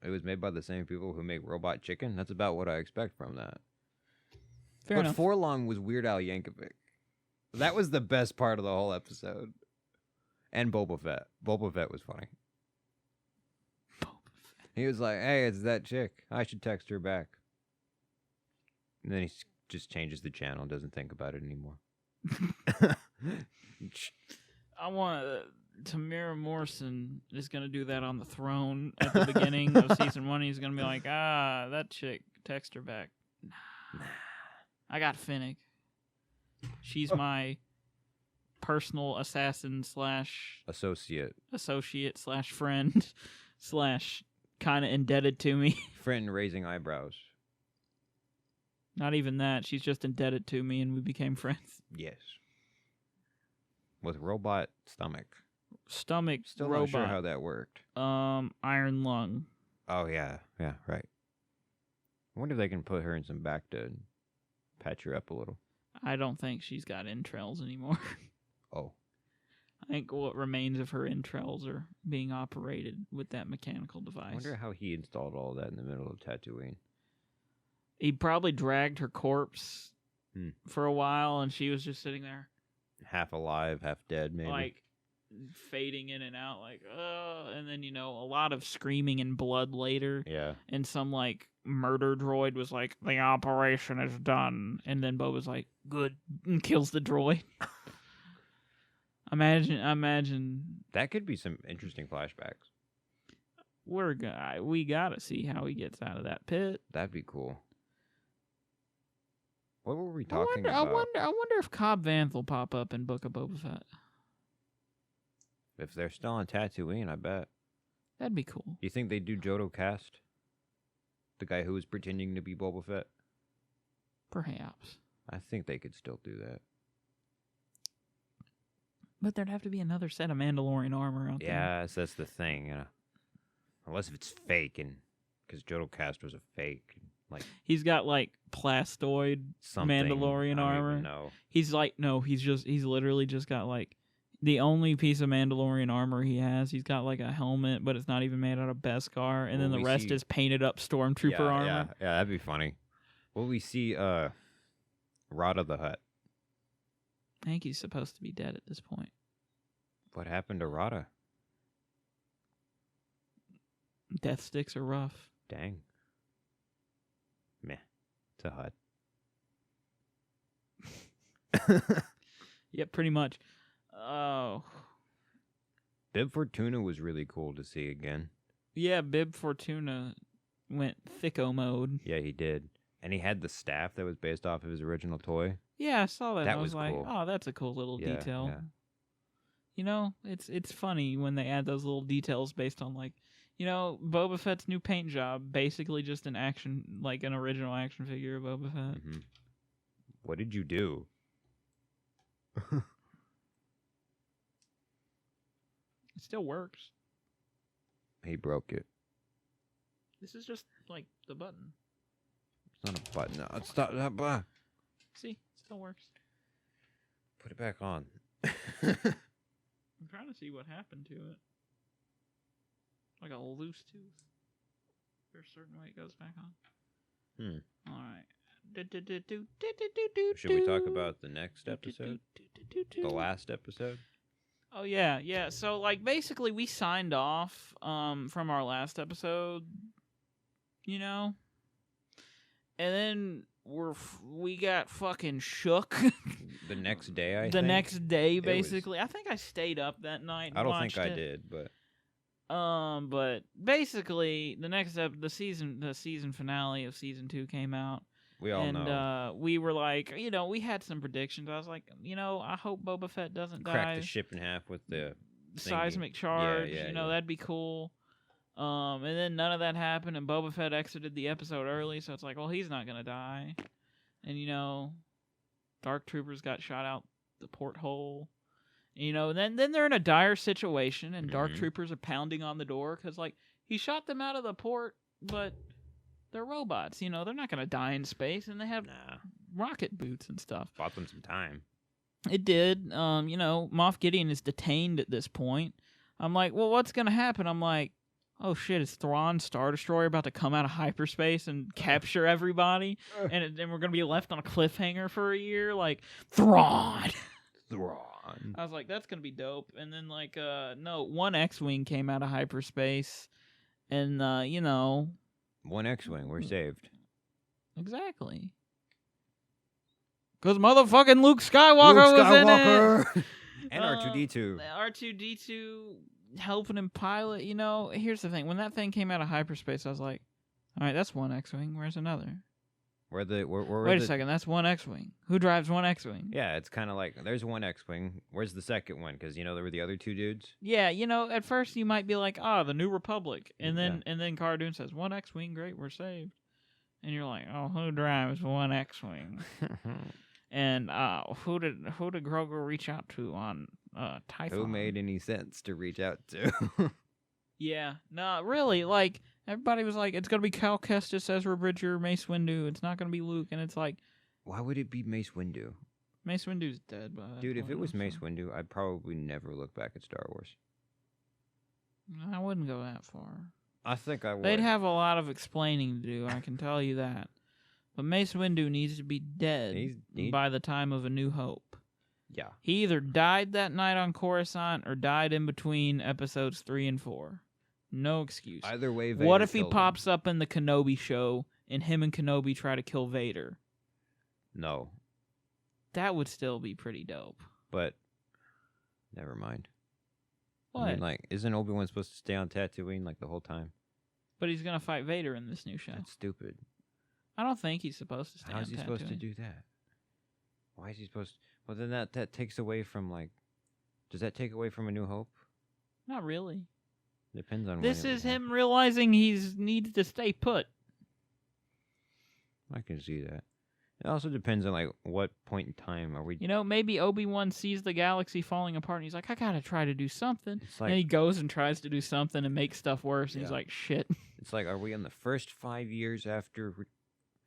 it was made by the same people who make Robot Chicken. That's about what I expect from that.
Fair enough.
Forlong was Weird Al Yankovic. That was the best part of the whole episode. And Boba Fett. Boba Fett was funny. He was like, "Hey, it's that chick. I should text her back." And then he just changes the channel and doesn't think about it anymore.
I want Tamara Morrison is going to do that on the throne at the beginning of season 1. He's going to be like, that chick, text her back. Nah. I got Finnick. She's my personal assassin /
Associate
/ friend / kind of indebted to me.
friend raising eyebrows.
Not even that. She's just indebted to me and we became friends.
Yes. With robot stomach.
Stomach
Still
robot.
not sure how that worked.
Iron lung.
Oh, yeah, right. I wonder if they can put her in some back to patch her up a little.
I don't think she's got entrails anymore.
Oh.
I think what remains of her entrails are being operated with that mechanical device.
I wonder how he installed all that in the middle of Tatooine.
He probably dragged her corpse for a while, and she was just sitting there.
Half alive, half dead, maybe.
Like, fading in and out, like, and then, a lot of screaming and blood later.
Yeah.
And some, like, murder droid was like, the operation is done. And then Boba's like, good, and kills the droid. Imagine.
That could be some interesting flashbacks.
We gotta see how he gets out of that pit.
That'd be cool. What were we talking about?
I wonder if Cobb Vanth will pop up in Book of Boba Fett.
If they're still on Tatooine, I bet.
That'd be cool.
You think they do Jodo Cast? The guy who was pretending to be Boba Fett?
Perhaps.
I think they could still do that.
But there'd have to be another set of Mandalorian armor out there.
Yes, that's the thing. Unless if it's fake, and because Jodo Cast was a fake. Like
he's got like plastoid Mandalorian armor.
No,
he's like he's literally just got like the only piece of Mandalorian armor he has. He's got like a helmet, but it's not even made out of Beskar, and then the rest is painted up Stormtrooper armor.
Yeah, that'd be funny. Will we see Rada the Hutt?
I think he's supposed to be dead at this point.
What happened to Rada?
Death sticks are rough.
Dang. Meh. It's a Hutt.
Yep, pretty much. Oh.
Bib Fortuna was really cool to see again.
Yeah, Bib Fortuna went thicko mode.
Yeah, he did. And he had the staff that was based off of his original toy.
Yeah, I saw that.
That
I was like,
cool.
oh, that's a cool little detail.
Yeah.
It's funny when they add those little details based on like, Boba Fett's new paint job, basically just an original action figure of Boba Fett.
Mm-hmm. What did you do?
It still works.
He broke it.
This is just like the button.
It's not a button. No, stop that button.
See, it still works.
Put it back on.
I'm trying to see what happened to it. Like a loose tooth. There's a certain way it goes back on. All right.
Should we talk about the next episode? The last episode?
Oh yeah. So like basically we signed off from our last episode, you know? And then we got fucking shook.
The next day, I think?
The next day, basically. I think I stayed up that night and
I don't
watched
think I
it.
did, but...
But basically, the next the season finale of season 2 came out.
We all know.
And we were like, we had some predictions. I was like, I hope Boba Fett doesn't die.
Crack the ship in half with the
seismic charge.
Yeah,
That'd be cool. And then none of that happened, and Boba Fett exited the episode early, so it's like, well, he's not gonna die. And Dark Troopers got shot out the porthole. Then they're in a dire situation, and Dark Troopers are pounding on the door because, like, he shot them out of the port, but they're robots. They're not gonna die in space, and they have rocket boots and stuff.
Bought them some time.
It did. Moff Gideon is detained at this point. I'm like, well, what's gonna happen? I'm like, oh shit, is Thrawn's Star Destroyer about to come out of hyperspace and capture everybody? And we're going to be left on a cliffhanger for a year? Like, Thrawn! I was like, that's going to be dope. And then, like, no, one X-Wing came out of hyperspace. And,
One X-Wing, we're saved.
Exactly. Because motherfucking Luke Skywalker was in it!
And R2-D2.
R2-D2... helping him pilot, here's the thing. When that thing came out of hyperspace, I was like, all right, that's one X-Wing. Where's another?
Wait
a second, that's one X-Wing. Who drives one X-Wing?
Yeah, it's kind of like, there's one X-Wing. Where's the second one? Because, there were the other two dudes.
Yeah, at first you might be like, the New Republic. And then Cara Dune says, one X-Wing, great, we're saved. And you're like, oh, who drives one X-Wing? And who did Grogu reach out to on Typhon?
Who made any sense to reach out to?
Yeah, no, really, like, everybody was like, it's going to be Cal Kestis, Ezra Bridger, Mace Windu, it's not going to be Luke, and it's like...
Why would it be Mace Windu?
Mace Windu's dead by that
Dude, if
point,
it was
so.
Mace Windu, I'd probably never look back at Star Wars.
I wouldn't go that far.
I think I would.
They'd have a lot of explaining to do, I can tell you that. But Mace Windu needs to be dead by the time of A New Hope.
Yeah.
He either died that night on Coruscant or died in between episodes 3 and 4. No excuse.
Either way, Vader
what if he
killed
pops
him.
up in the Kenobi show and him and Kenobi try to kill Vader?
No.
That would still be pretty dope.
But, never mind.
What?
I mean, isn't Obi-Wan supposed to stay on Tatooine, the whole time?
But he's going to fight Vader in this new show.
That's stupid.
I don't think he's supposed to stay on
How is he supposed to
Tatooine.
do that? Why is he supposed to... Well, then that takes away from, Does that take away from A New Hope?
Not really.
Depends on
This
when it
is
would
him
happen.
realizing he needs to stay put.
I can see that. It also depends on, what point in time are we...
Maybe Obi-Wan sees the galaxy falling apart and he's like, I gotta try to do something.
It's
And he goes and tries to do something and makes stuff worse. And he's
Yeah.
like, shit.
It's like, are we in the first 5 years after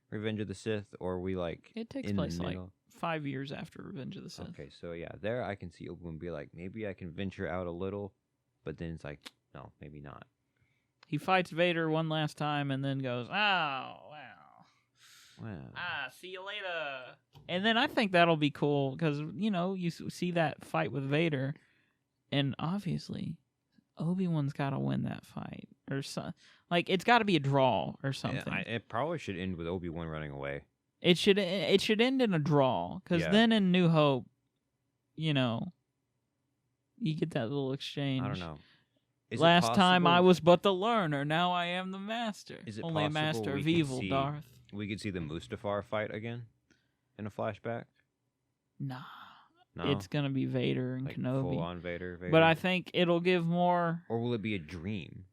Revenge of the Sith, or are we,
It takes
in
place,
the
like,
middle?
5 years after Revenge of the Sith.
Okay, so yeah, there I can see Obi-Wan be like, maybe I can venture out a little, but then it's like, no, maybe not.
He fights Vader one last time and then goes, oh, wow.
Wow.
See you later. And then I think that'll be cool because, you see that fight with Vader, and obviously Obi-Wan's got to win that fight. Or it's got to be a draw or something.
Yeah, it probably should end with Obi-Wan running away.
It should end in a draw because then in New Hope, you get that little exchange.
I don't know. Is it
Last time I
possible-
was but the learner, now I am the master.
Is it
Only a
possible
master
we
of
could
evil,
see-
Darth.
we could see the Mustafar fight again in a flashback?
Nah.
No,
It's going to be Vader and Kenobi.
full on Vader.
But I think it'll give more...
Or will it be a dream?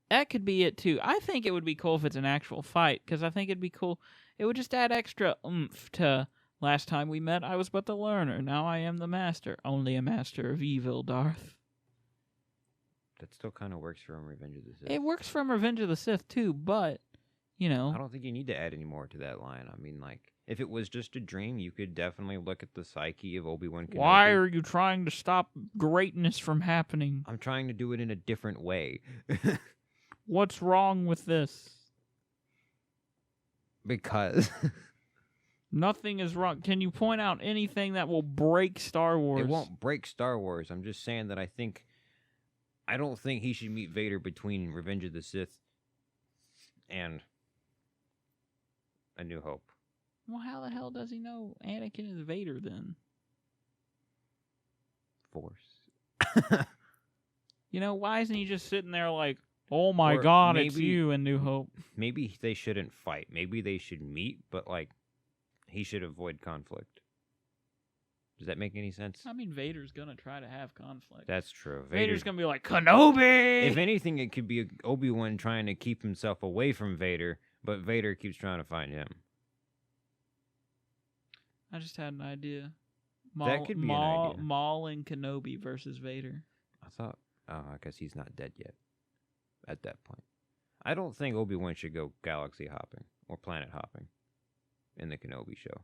That could be it, too. I think it would be cool if it's an actual fight, because I think it'd be cool. It would just add extra oomph to last time we met, I was but the learner. Now I am the master. Only a master of evil, Darth.
That still kind of works from Revenge of the Sith.
It works from Revenge of the Sith too, but you know,
I don't think you need to add any more to that line. I mean, like, if it was just a dream, you could definitely look at the psyche of Obi-Wan Kenobi.
why are you trying to stop greatness from happening?
I'm trying to do it in a different way.
What's wrong with this?
Because
Nothing is wrong. Can you point out anything that will break Star Wars?
it won't break Star Wars. I'm just saying that I don't think he should meet Vader between Revenge of the Sith and A New Hope.
Well, how the hell does he know Anakin is Vader then?
Force.
You know, why isn't he just sitting there like, oh my
Or
god, it's
maybe-
you in New Hope?
Maybe they shouldn't fight. Maybe they should meet, but, like, he should avoid conflict. Does that make any sense?
I mean, Vader's gonna try to have conflict.
That's true.
Vader's gonna be like, Kenobi!
If anything, it could be Obi-Wan trying to keep himself away from Vader, but Vader keeps trying to find him.
I just had an idea.
That could be an idea.
Maul and Kenobi versus Vader.
I guess he's not dead yet at that point. I don't think Obi-Wan should go galaxy hopping or planet hopping in the Kenobi show.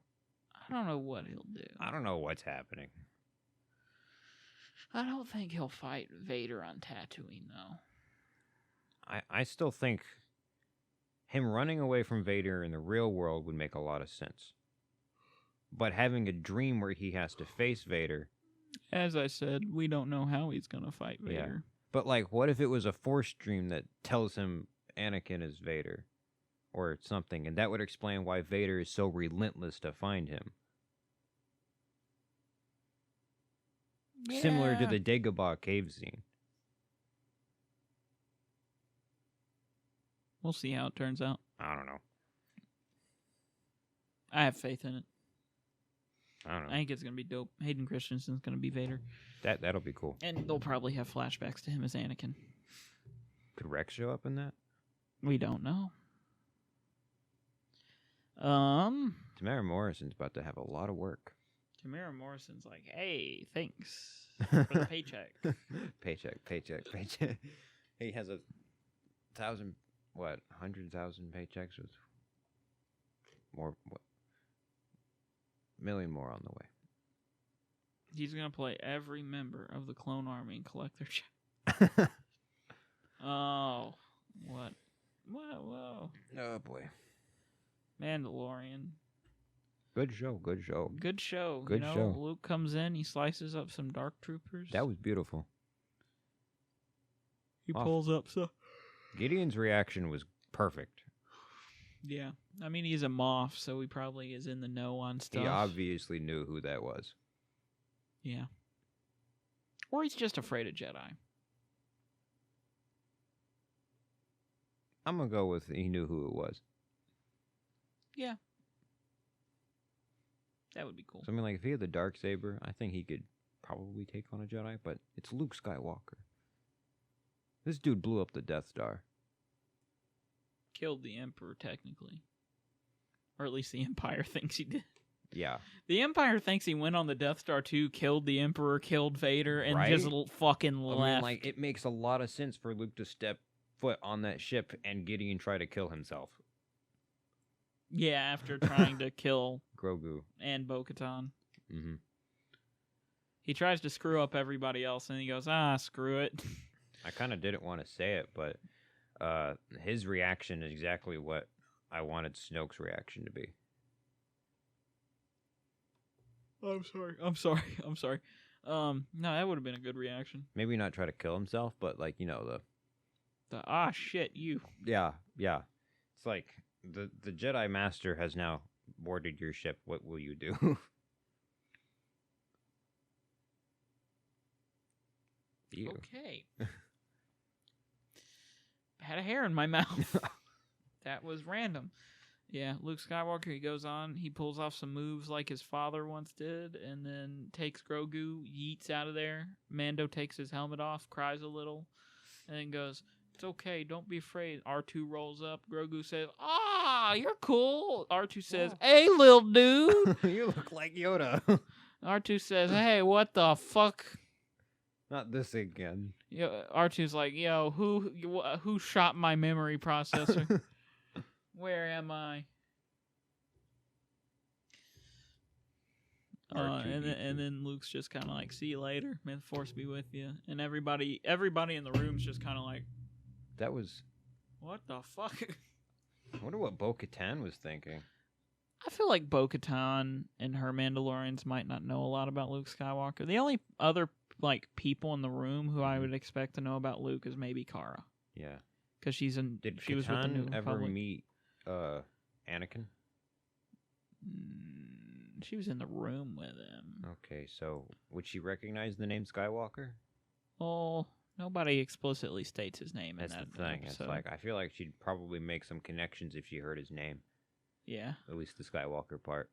I don't know what he'll do.
I don't know what's happening.
I don't think he'll fight Vader on Tatooine, though.
I still think him running away from Vader in the real world would make a lot of sense. But having a dream where he has to face Vader...
As I said, we don't know how he's going to fight Vader.
But, like, what if it was a Force dream that tells him Anakin is Vader? Or something, and that would explain why Vader is so relentless to find him. Similar to the Dagobah cave scene.
We'll see how it turns out.
I don't know.
I have faith in it.
I don't know.
I think it's going to be dope. Hayden Christensen's going to be Vader.
That'll be cool.
And they'll probably have flashbacks to him as Anakin.
Could Rex show up in that?
We don't know.
Tamara Morrison's about to have a lot of work.
Tamara Morrison's like, hey, thanks for the paycheck.
Paycheck. He has 100,000 paychecks with more, million more on the way.
He's going to play every member of the Clone Army and collect their check. Oh, what? Whoa.
Oh, boy.
Mandalorian.
Good show.
Good show.
Good show.
Luke comes in, he slices up some dark troopers.
That was beautiful.
He pulls up so.
Gideon's reaction was perfect.
Yeah. I mean, he's a Moff, so he probably is in the know on stuff.
He obviously knew who that was.
Yeah. Or he's just afraid of Jedi.
I'm going to go with he knew who it was.
Yeah. That would be cool.
So, I mean, like, if he had the Darksaber, I think he could probably take on a Jedi, but it's Luke Skywalker. This dude blew up the Death Star.
Killed the Emperor, technically. Or at least the Empire thinks he did.
Yeah.
The Empire thinks he went on the Death Star 2, killed the Emperor, killed Vader, and just fucking left.
I mean, like, it makes a lot of sense for Luke to step foot on that ship and Gideon try to kill himself.
Yeah, after trying to kill
Grogu
and Bo-Katan.
Mm-hmm.
He tries to screw up everybody else, and he goes, screw it.
I kind of didn't want to say it, but his reaction is exactly what I wanted Snoke's reaction to be.
I'm sorry. No, that would have been a good reaction.
Maybe not try to kill himself, but, like, you know,
The shit, you.
Yeah. It's like, the Jedi Master has now boarded your ship. What will you do? Ew.
Okay. Had a hair in my mouth. That was random. Yeah, Luke Skywalker, he goes on, he pulls off some moves like his father once did, and then takes Grogu, yeets out of there. Mando takes his helmet off, cries a little, and then goes, it's okay, don't be afraid. R2 rolls up, Grogu says, you're cool. R2 says, hey, little dude.
You look like Yoda.
R2 says, hey, what the fuck?
Not this again.
R2's like, yo, who shot my memory processor? Where am I? And then Luke's just kind of like, see you later. May the Force be with you. And everybody in the room's just kind of like,
that was...
what the fuck?
I wonder what Bo-Katan was thinking.
I feel like Bo-Katan and her Mandalorians might not know a lot about Luke Skywalker. The only other like people in the room who I would expect to know about Luke is maybe Kara.
Yeah.
Because she was with the New
ever
Republic.
meet Anakin?
She was in the room with him.
Okay, so would she recognize the name Skywalker?
Well, nobody explicitly states his name.
That's
in that
the thing.
episode.
It's like I feel like she'd probably make some connections if she heard his name.
Yeah.
At least the Skywalker part.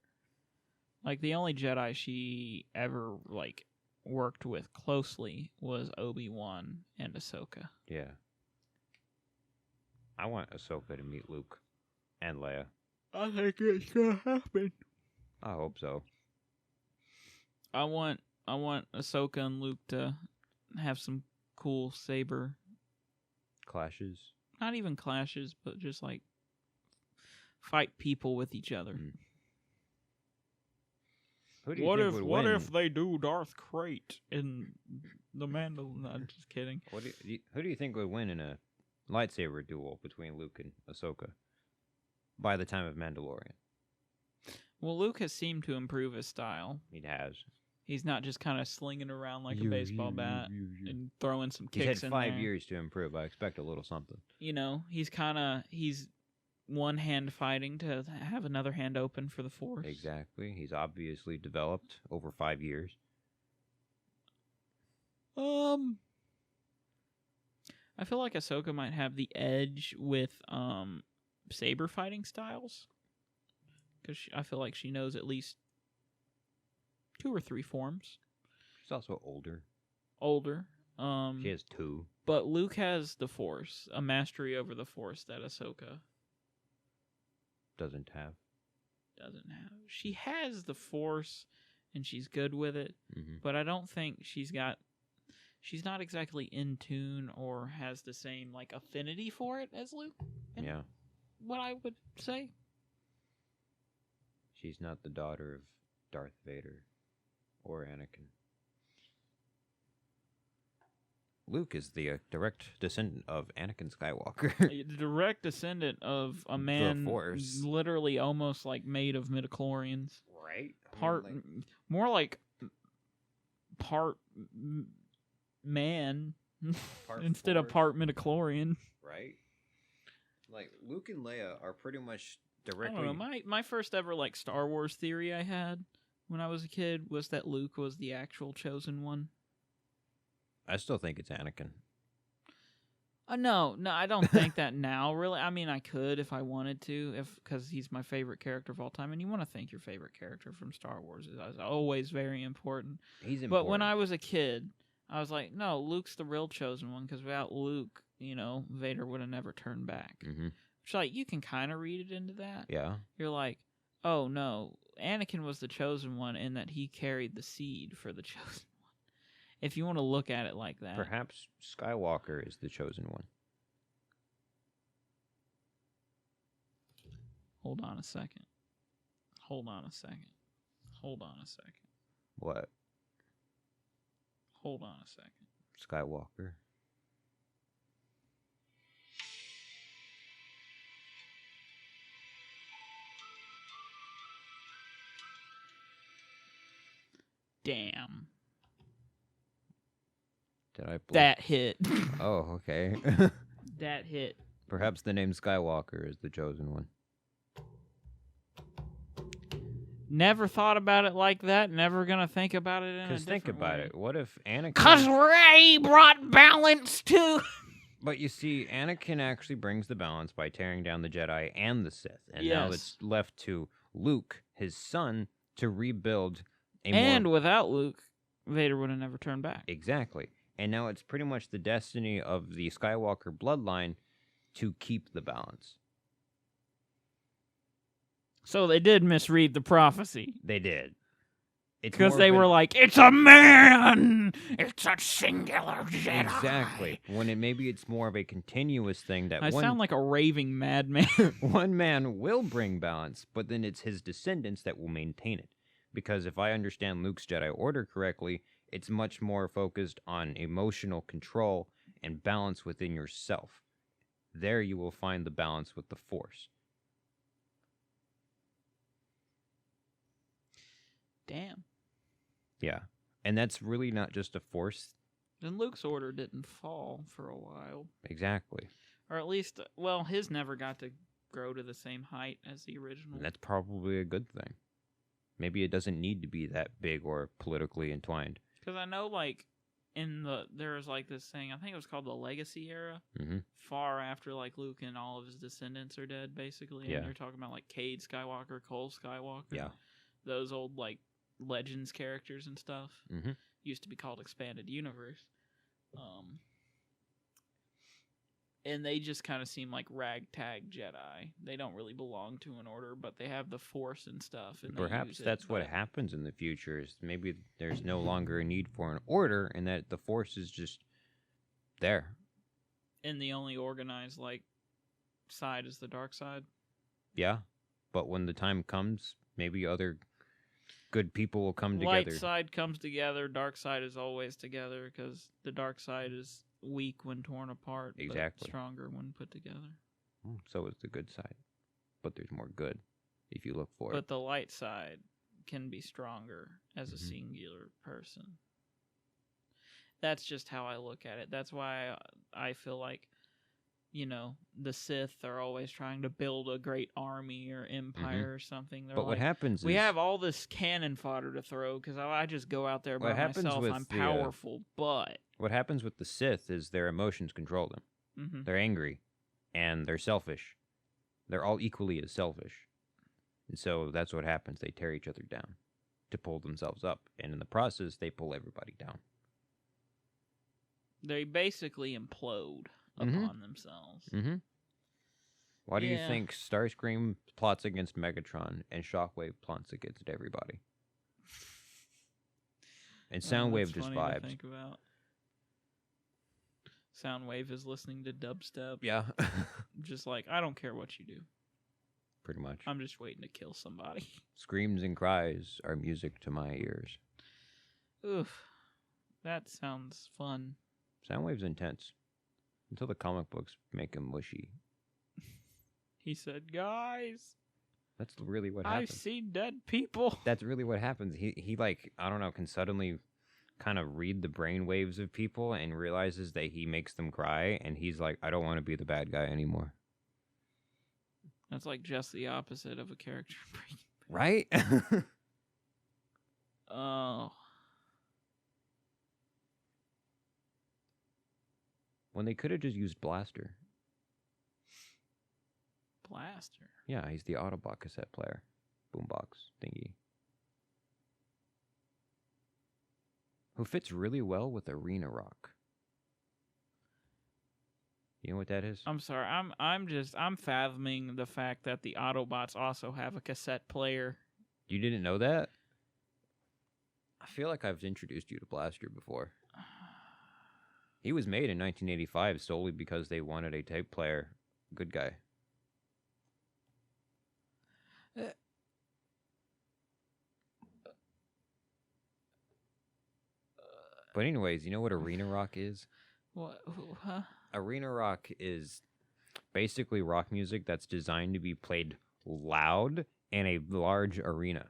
Like the only Jedi she ever like worked with closely was Obi-Wan and Ahsoka.
Yeah. I want Ahsoka to meet Luke and Leia.
I think it's gonna happen.
I hope so.
I want Ahsoka and Luke to have some cool saber
Clashes.
not even clashes, but just like fight people with each other.
Who do you think would win?
What if they do Darth Krayt in the Mandalorian? No, just kidding.
Who do you think would win in a lightsaber duel between Luke and Ahsoka by the time of Mandalorian?
Well, Luke has seemed to improve his style.
He has.
He's not just kind of slinging around like a baseball bat and throwing some
He's
kicks
had
in
5
there.
years to improve. I expect a little something.
You know, he's one hand fighting to have another hand open for the Force.
Exactly. He's obviously developed over 5 years.
I feel like Ahsoka might have the edge with saber fighting styles, because I feel like she knows at least 2 or 3 forms.
She's also older.
She
has 2.
But Luke has the Force, a mastery over the Force that Ahsoka
doesn't have.
She has the Force, and she's good with it, but I don't think she's not exactly in tune or has the same like affinity for it as Luke.
Yeah.
What I would say.
She's not the daughter of Darth Vader or Anakin. Luke is the direct descendant of Anakin Skywalker.
A direct descendant of a man literally almost like made of midichlorians.
Right?
More like part man
Part
instead
Force.
of part midichlorian.
Right? Like, Luke and Leia are pretty much
I
directly...
don't know, my first ever like Star Wars theory I had when I was a kid was that Luke was the actual chosen one.
I still think it's Anakin.
No, I don't think that now, really. I mean, I could if I wanted to, because he's my favorite character of all time, and you want to think your favorite character from Star Wars is always very important.
He's important.
But when I was a kid, I was like, no, Luke's the real chosen one, because without Luke, Vader would have never turned back.
Mm-hmm.
Which, like, you can kind of read it into that.
Yeah.
You're like, oh, no, Anakin was the chosen one in that he carried the seed for the chosen one. If you want to look at it like that.
Perhaps Skywalker is the chosen one.
Hold on a second.
What?
Hold on a second.
Skywalker.
Damn.
Did I...
That hit.
Oh, okay.
That hit.
Perhaps the name Skywalker is the chosen one.
Never thought about it like that. Never gonna think about it in a different way.
Because think about it. What if Anakin...
Because Rey brought balance to...
But you see, Anakin actually brings the balance by tearing down the Jedi and the Sith. And now it's left to Luke, his son, to rebuild a
And without Luke, Vader would have never turned back.
Exactly. And now it's pretty much the destiny of the Skywalker bloodline to keep the balance.
So they did misread the prophecy.
They did. It's
Because
more
they
of
were
an-
like, it's a man! It's a singular Jedi!
exactly. When maybe it's more of a continuous thing that
I
one
sound like a raving madman.
one man will bring balance, but then it's his descendants that will maintain it. Because if I understand Luke's Jedi Order correctly, it's much more focused on emotional control and balance within yourself. There you will find the balance with the Force.
Damn.
Yeah. And that's really not just a Force.
Then Luke's order didn't fall for a while.
Exactly.
Or at least, well, his never got to grow to the same height as the original.
And that's probably a good thing. Maybe it doesn't need to be that big or politically entwined.
Because I know, like, there was, like, this thing, I think it was called the Legacy Era,
Mm-hmm.
far after, like, Luke and all of his descendants are dead, basically.
Yeah.
And you're talking about, like, Cade Skywalker, Cole Skywalker.
Yeah.
Those old, like, Legends characters and stuff.
Mm-hmm.
Used to be called Expanded Universe. And they just kind of seem like ragtag Jedi. They don't really belong to an order, but they have the Force and stuff. And they
Perhaps
use
that's what happens in the future. Is maybe there's no longer a need for an order, and that the Force is just there.
And the only organized, like, side is the dark side.
Yeah, but when the time comes, maybe other good people will come
Light
together.
side comes together. Dark side is always together because the dark side is weak when torn apart.
Exactly.
But stronger when put together.
So is the good side, but there's more good if you look for it.
But the light side can be stronger as a
Mhm.
singular person. That's just how I look at it. That's why I feel like, you know, the Sith are always trying to build a great army or empire or something. They're
But what
like,
happens
we
is
have all this cannon fodder to throw because I just go out there by
What happens
myself.
with
I'm
the,
powerful, but
what happens with the Sith is their emotions control them.
Mhm.
They're angry, and they're selfish. They're all equally as selfish, and so that's what happens. They tear each other down to pull themselves up, and in the process, they pull everybody down.
they basically implode
Mhm.
upon themselves.
Mm-hmm. Why do you
Yeah.
think Starscream plots against Megatron and Shockwave plots against everybody? And Soundwave
That's
just
funny to
vibes.
think about. Soundwave is listening to dubstep.
Yeah,
Just like, I don't care what you do.
pretty much.
I'm just waiting to kill somebody.
Screams and cries are music to my ears.
Oof. That sounds fun.
Soundwave's intense until the comic books make him mushy.
He said, guys,
That's really what
I've
happens.
seen dead people.
That's really what happens. He like, I don't know, can suddenly kind of read the brain waves of people and realizes that he makes them cry, and he's like, I don't want to be the bad guy anymore.
That's like just the opposite of a character.
Right?
Oh.
When they could have just used Blaster.
Blaster.
Yeah, he's the Autobot cassette player. Boombox thingy. Who fits really well with Arena Rock. You know what that is?
I'm sorry. I'm fathoming the fact that the Autobots also have a cassette player.
You didn't know that? I feel like I've introduced you to Blaster before. He was made in 1985 solely because they wanted a tape player. Good guy. But anyways, you know what Arena Rock is?
What? Huh?
Arena Rock is basically rock music that's designed to be played loud in a large arena.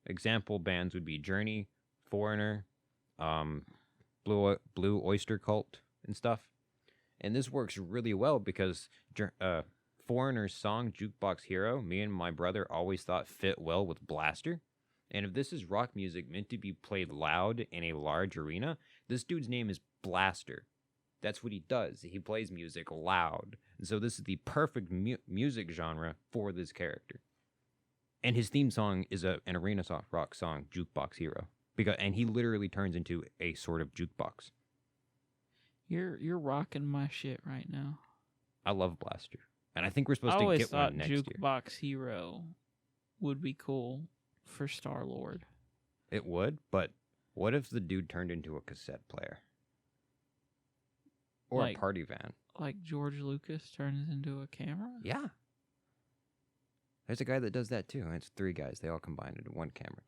Example bands would be Journey, Foreigner, Blue Oyster Cult, and stuff. And this works really well because Foreigner's song Jukebox Hero, me and my brother always thought fit well with Blaster. And if this is rock music meant to be played loud in a large arena, this dude's name is Blaster. That's what he does. He plays music loud. And so this is the perfect music genre for this character. And his theme song is an arena rock song, Jukebox Hero. And he literally turns into a sort of jukebox.
You're rocking my shit right now.
I love Blaster. And I think we're
I
supposed to
always
get
thought
one next year.
Jukebox Hero would be cool for Star-Lord.
It would, but what if the dude turned into a cassette player? Or
Like-
a party van?
Like George Lucas turns into a camera?
Yeah. There's a guy that does that too, and it's 3 guys. They all combine into one camera.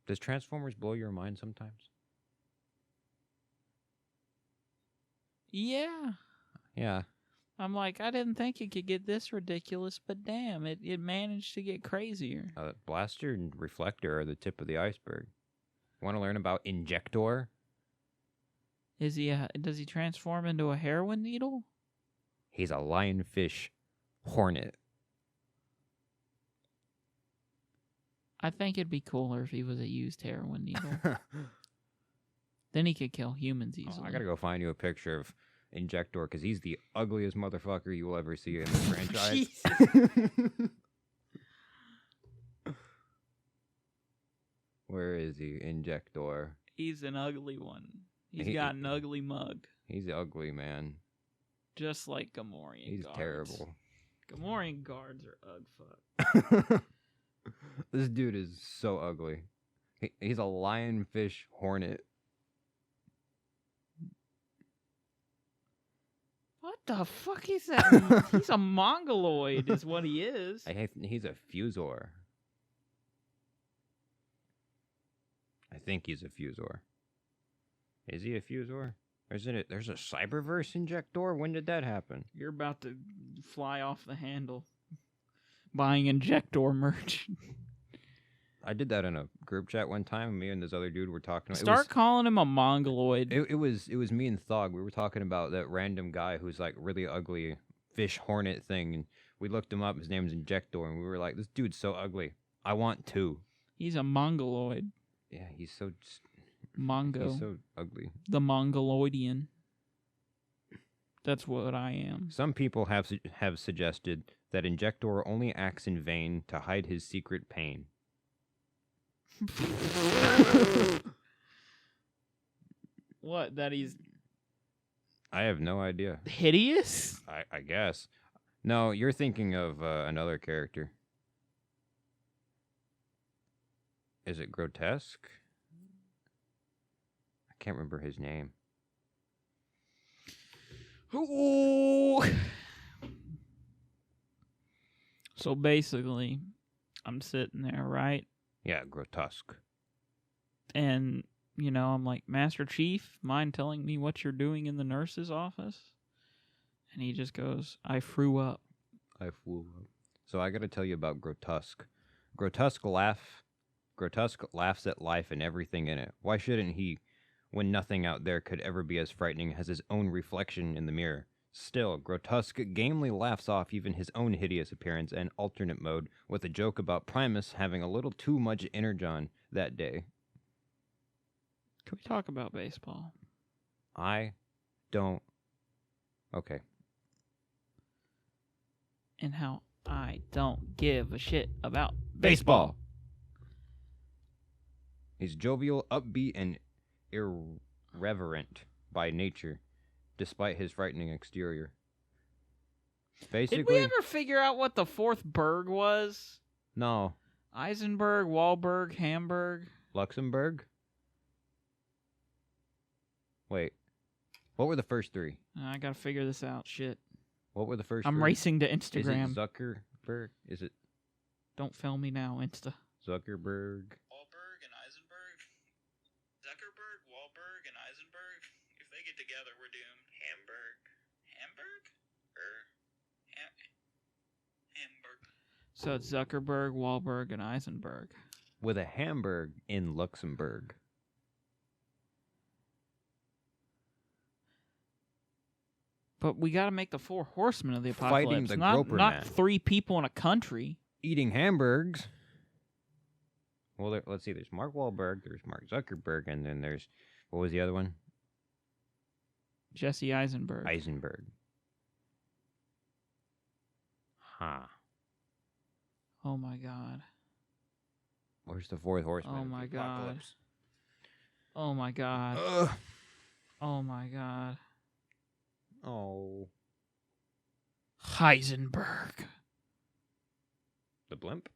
Does Transformers blow your mind sometimes?
Yeah.
Yeah.
I'm like, I didn't think it could get this ridiculous, but damn, it managed to get crazier.
Blaster and Reflector are the tip of the iceberg. Want to learn about Injector?
Does he transform into a heroin needle?
He's a lionfish hornet.
I think it'd be cooler if he was a used heroin needle. Then he could kill humans easily.
I gotta go find you a picture of Injector because he's the ugliest motherfucker you will ever see in the franchise. Where is he? Injector.
He's an ugly one. He's got an ugly mug.
He's ugly, man.
Just like Gamorrean
He's
guards.
terrible.
Gamorrean guards are fuck.
This dude is so ugly. He's a lionfish hornet.
What the fuck is that? He's a mongoloid is what he is.
He's a fusor. I think he's a fusor. Is he a fusor? There's a cyberverse Injector? When did that happen?
You're about to fly off the handle. Buying Injector merch.
I did that in a group chat one time. Me and this other dude were talking.
Start calling him a mongoloid.
It was me and Thog. We were talking about that random guy who's like really ugly fish hornet thing, and we looked him up. His name's Injector, and we were like, "This dude's so ugly. I want 2."
He's a mongoloid.
Yeah, he's so
Mongo.
He's so ugly.
The mongoloidian. That's what I am.
Some people have suggested that Injector only acts in vain to hide his secret pain.
What? That he's
I have no idea.
hideous?
I guess. No, you're thinking of another character. Is it Grotesque? I can't remember his name.
Ooh. So basically, I'm sitting there, right?
Yeah, Grotesque.
And, you know, I'm like, Master Chief, mind telling me what you're doing in the nurse's office? And he just goes, I threw up.
I flew up. So I got to tell you about Grotesque. Grotesque laughs at life and everything in it. Why shouldn't he, when nothing out there could ever be as frightening as his own reflection in the mirror? Still, Grotesque gamely laughs off even his own hideous appearance and alternate mode with a joke about Primus having a little too much energon that day.
Can we talk about baseball?
I don't... Okay.
And how I don't give a shit about
Baseball! He's jovial, upbeat, and irreverent by nature, despite his frightening exterior. Basically...
Did we ever figure out what the fourth Berg was?
No.
Eisenberg, Wahlberg, Hamburg?
Luxembourg? Wait. What were the first 3?
I gotta figure this out. Shit.
What were the first
I'm
3?
racing to
Is
Instagram.
it Zuckerberg? Is it
Don't film me now, Insta.
Zuckerberg?
Wahlberg and Eisenberg. Zuckerberg, Wahlberg, and Eisenberg. If they get together, we're doomed. Hamburg? Hamburg.
So it's Zuckerberg, Wahlberg, and Eisenberg.
With a Hamburg in Luxembourg.
But we gotta make the 4 horsemen of the
Fighting
apocalypse.
the
not
Groper
not
Man.
3 people in a country.
Eating hamburgers. Well, let's see. There's Mark Wahlberg, there's Mark Zuckerberg, and then there's... What was the other one?
Jesse Eisenberg.
Eisenberg. Huh.
Oh my god.
Where's the 4th horseman?
Oh
of the
my god.
apocalypse?
Oh my god.
Ugh.
Oh my god.
Oh.
Heisenberg.
The blimp?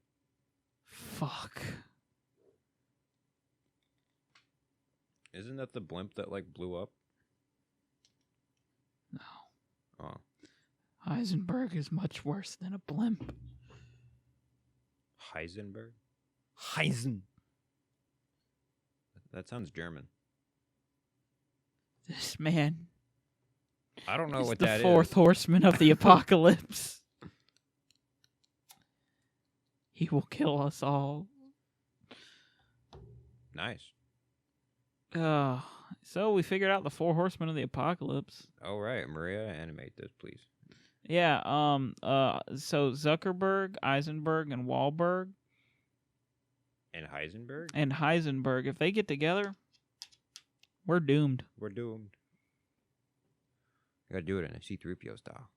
Fuck.
Isn't that the blimp that, like, blew up?
No.
Oh.
Heisenberg is much worse than a blimp.
Heisenberg? Heisen. That sounds German.
This man
I don't know
is
what
the
that is.
fourth horseman of the apocalypse. He will kill us all.
Nice.
So we figured out the four horsemen of the apocalypse.
Oh, right. Maria, animate this, please.
Yeah, so Zuckerberg, Eisenberg, and Wahlberg.
And Heisenberg?
And Heisenberg, if they get together, we're doomed.
We're doomed. You gotta do it in a C-3PO style.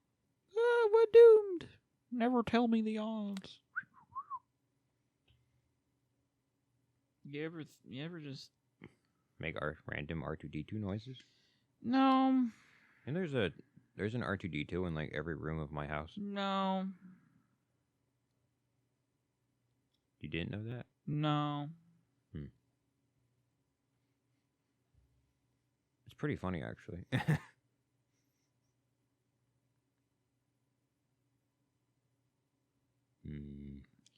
We're doomed. Never tell me the odds. You ever just...
Make our random R2-D2 noises?
No.
And there's an R2-D2 in, like, every room of my house.
No.
You didn't know that?
No.
It's pretty funny, actually.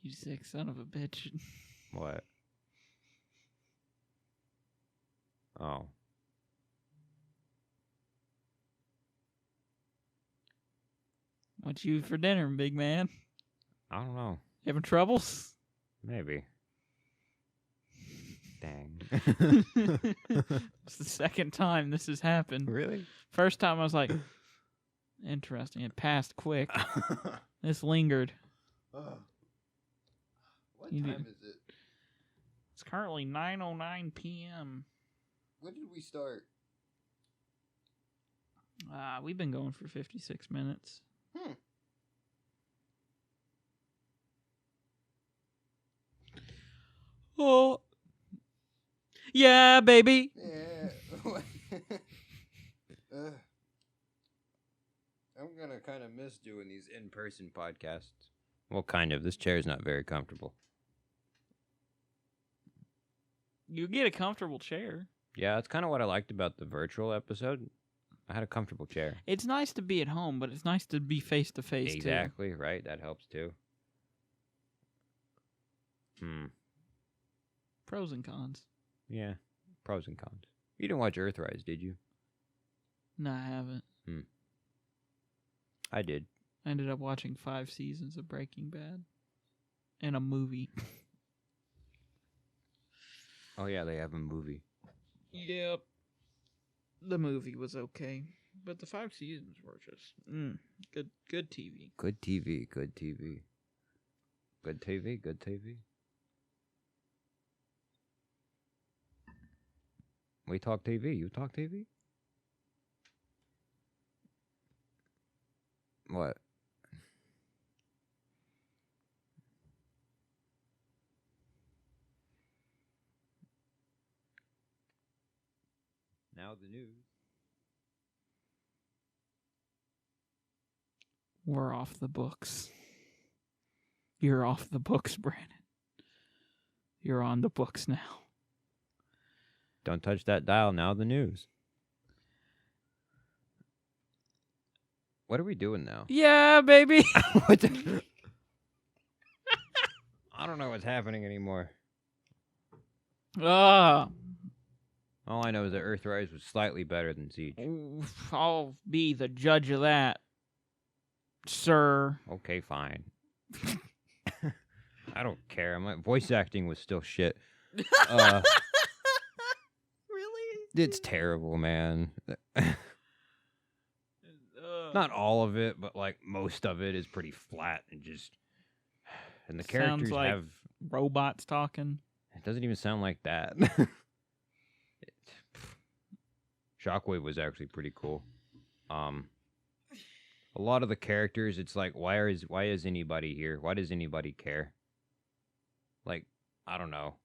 You sick son of a bitch.
What? Oh.
What you eat for dinner, big man?
I don't know.
You having troubles?
Maybe. Dang.
It's the second time this has happened.
Really?
First time I was like, interesting. It passed quick. This lingered.
What
You
time
did-
is it?
It's currently 9:09 p.m.
When did we start?
We've been going for 56 minutes. Oh. Yeah, baby.
Yeah. I'm gonna kind of miss doing these
In-person podcasts. Well, kind of. This chair is not very comfortable.
You get a comfortable chair.
Yeah, that's kind of what I liked about the virtual episode. I had a comfortable chair.
It's nice to be at home, but it's nice to be face to face
Exactly, right? That helps too.
Pros and cons.
Yeah, pros and cons. You didn't watch Earthrise, did you?
No, I haven't.
I did.
I ended up watching 5 seasons of Breaking Bad and a movie.
Oh, yeah, they have a movie.
Yep. The movie was okay, but the 5 seasons were just good TV.
Good TV, good TV. Good TV, good TV. We talk TV. You talk TV? What? Now the news.
We're off the books. You're off the books, Brannon. You're on the books now.
Don't touch that dial. Now the news. What are we doing now?
Yeah, baby.
What the? I don't know what's happening anymore.
Ah.
All I know is that Earthrise was slightly better than Siege.
I'll be the judge of that, sir.
Okay, fine. I don't care. My voice acting was still shit.
Really?
It's terrible, man. Not all of it, but like most of it is pretty flat and just. And the characters
Sounds like
have.
robots talking.
It doesn't even sound like that. Shockwave was actually pretty cool. A lot of the characters, it's like, why is anybody here? Why does anybody care? Like, I don't know.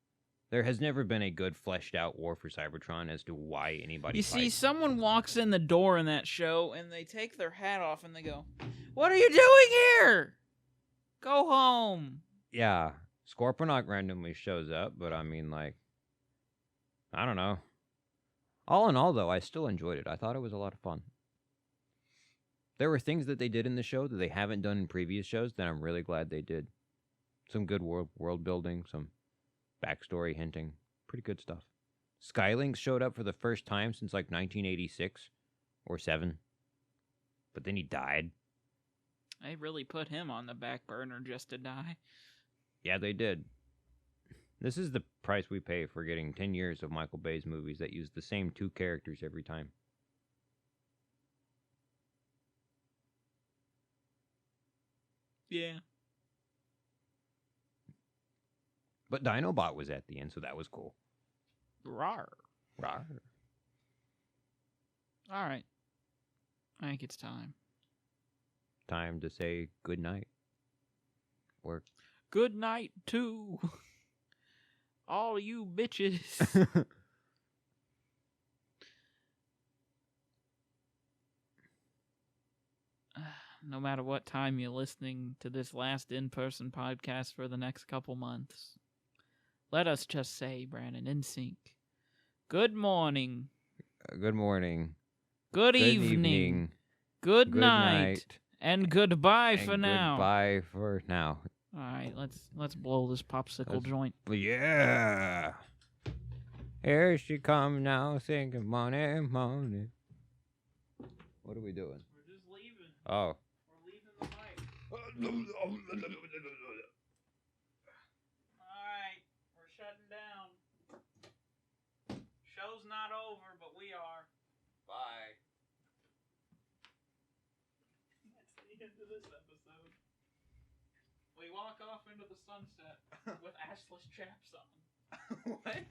There has never been a good fleshed out war for Cybertron as to why anybody
You see,
fights.
someone walks in the door in that show and they take their hat off and they go, "What are you doing here? Go home."
Yeah, Scorponok randomly shows up, but I mean, like, I don't know. All in all, though, I still enjoyed it. I thought it was a lot of fun. There were things that they did in the show that they haven't done in previous shows that I'm really glad they did. Some good world building, some backstory hinting. Pretty good stuff. Skylink showed up for the first time since like 1986 or 7. But then he died.
They really put him on the back burner just to die.
Yeah, they did. This is the price we pay for getting 10 years of Michael Bay's movies that use the same 2 characters every time.
Yeah.
But Dinobot was at the end, so that was cool.
Rawr.
Rawr.
All right. I think it's time.
Time to say good night. Or
Good night to all you bitches. No matter what time you're listening to this last in-person podcast for the next couple months, let us just say, Brannon, in sync, good morning,
good morning.
good
Good
evening, good night, and goodbye
and
for now.
Goodbye for now.
All right, let's blow this popsicle joint.
Yeah. Here she comes now, singing money, money. What are we doing?
We're just leaving.
Oh.
We're leaving the mic. All right, we're shutting down. Show's not over, but we are.
Bye.
That's the end of this episode. We walk off into the sunset with assless chaps on.
What?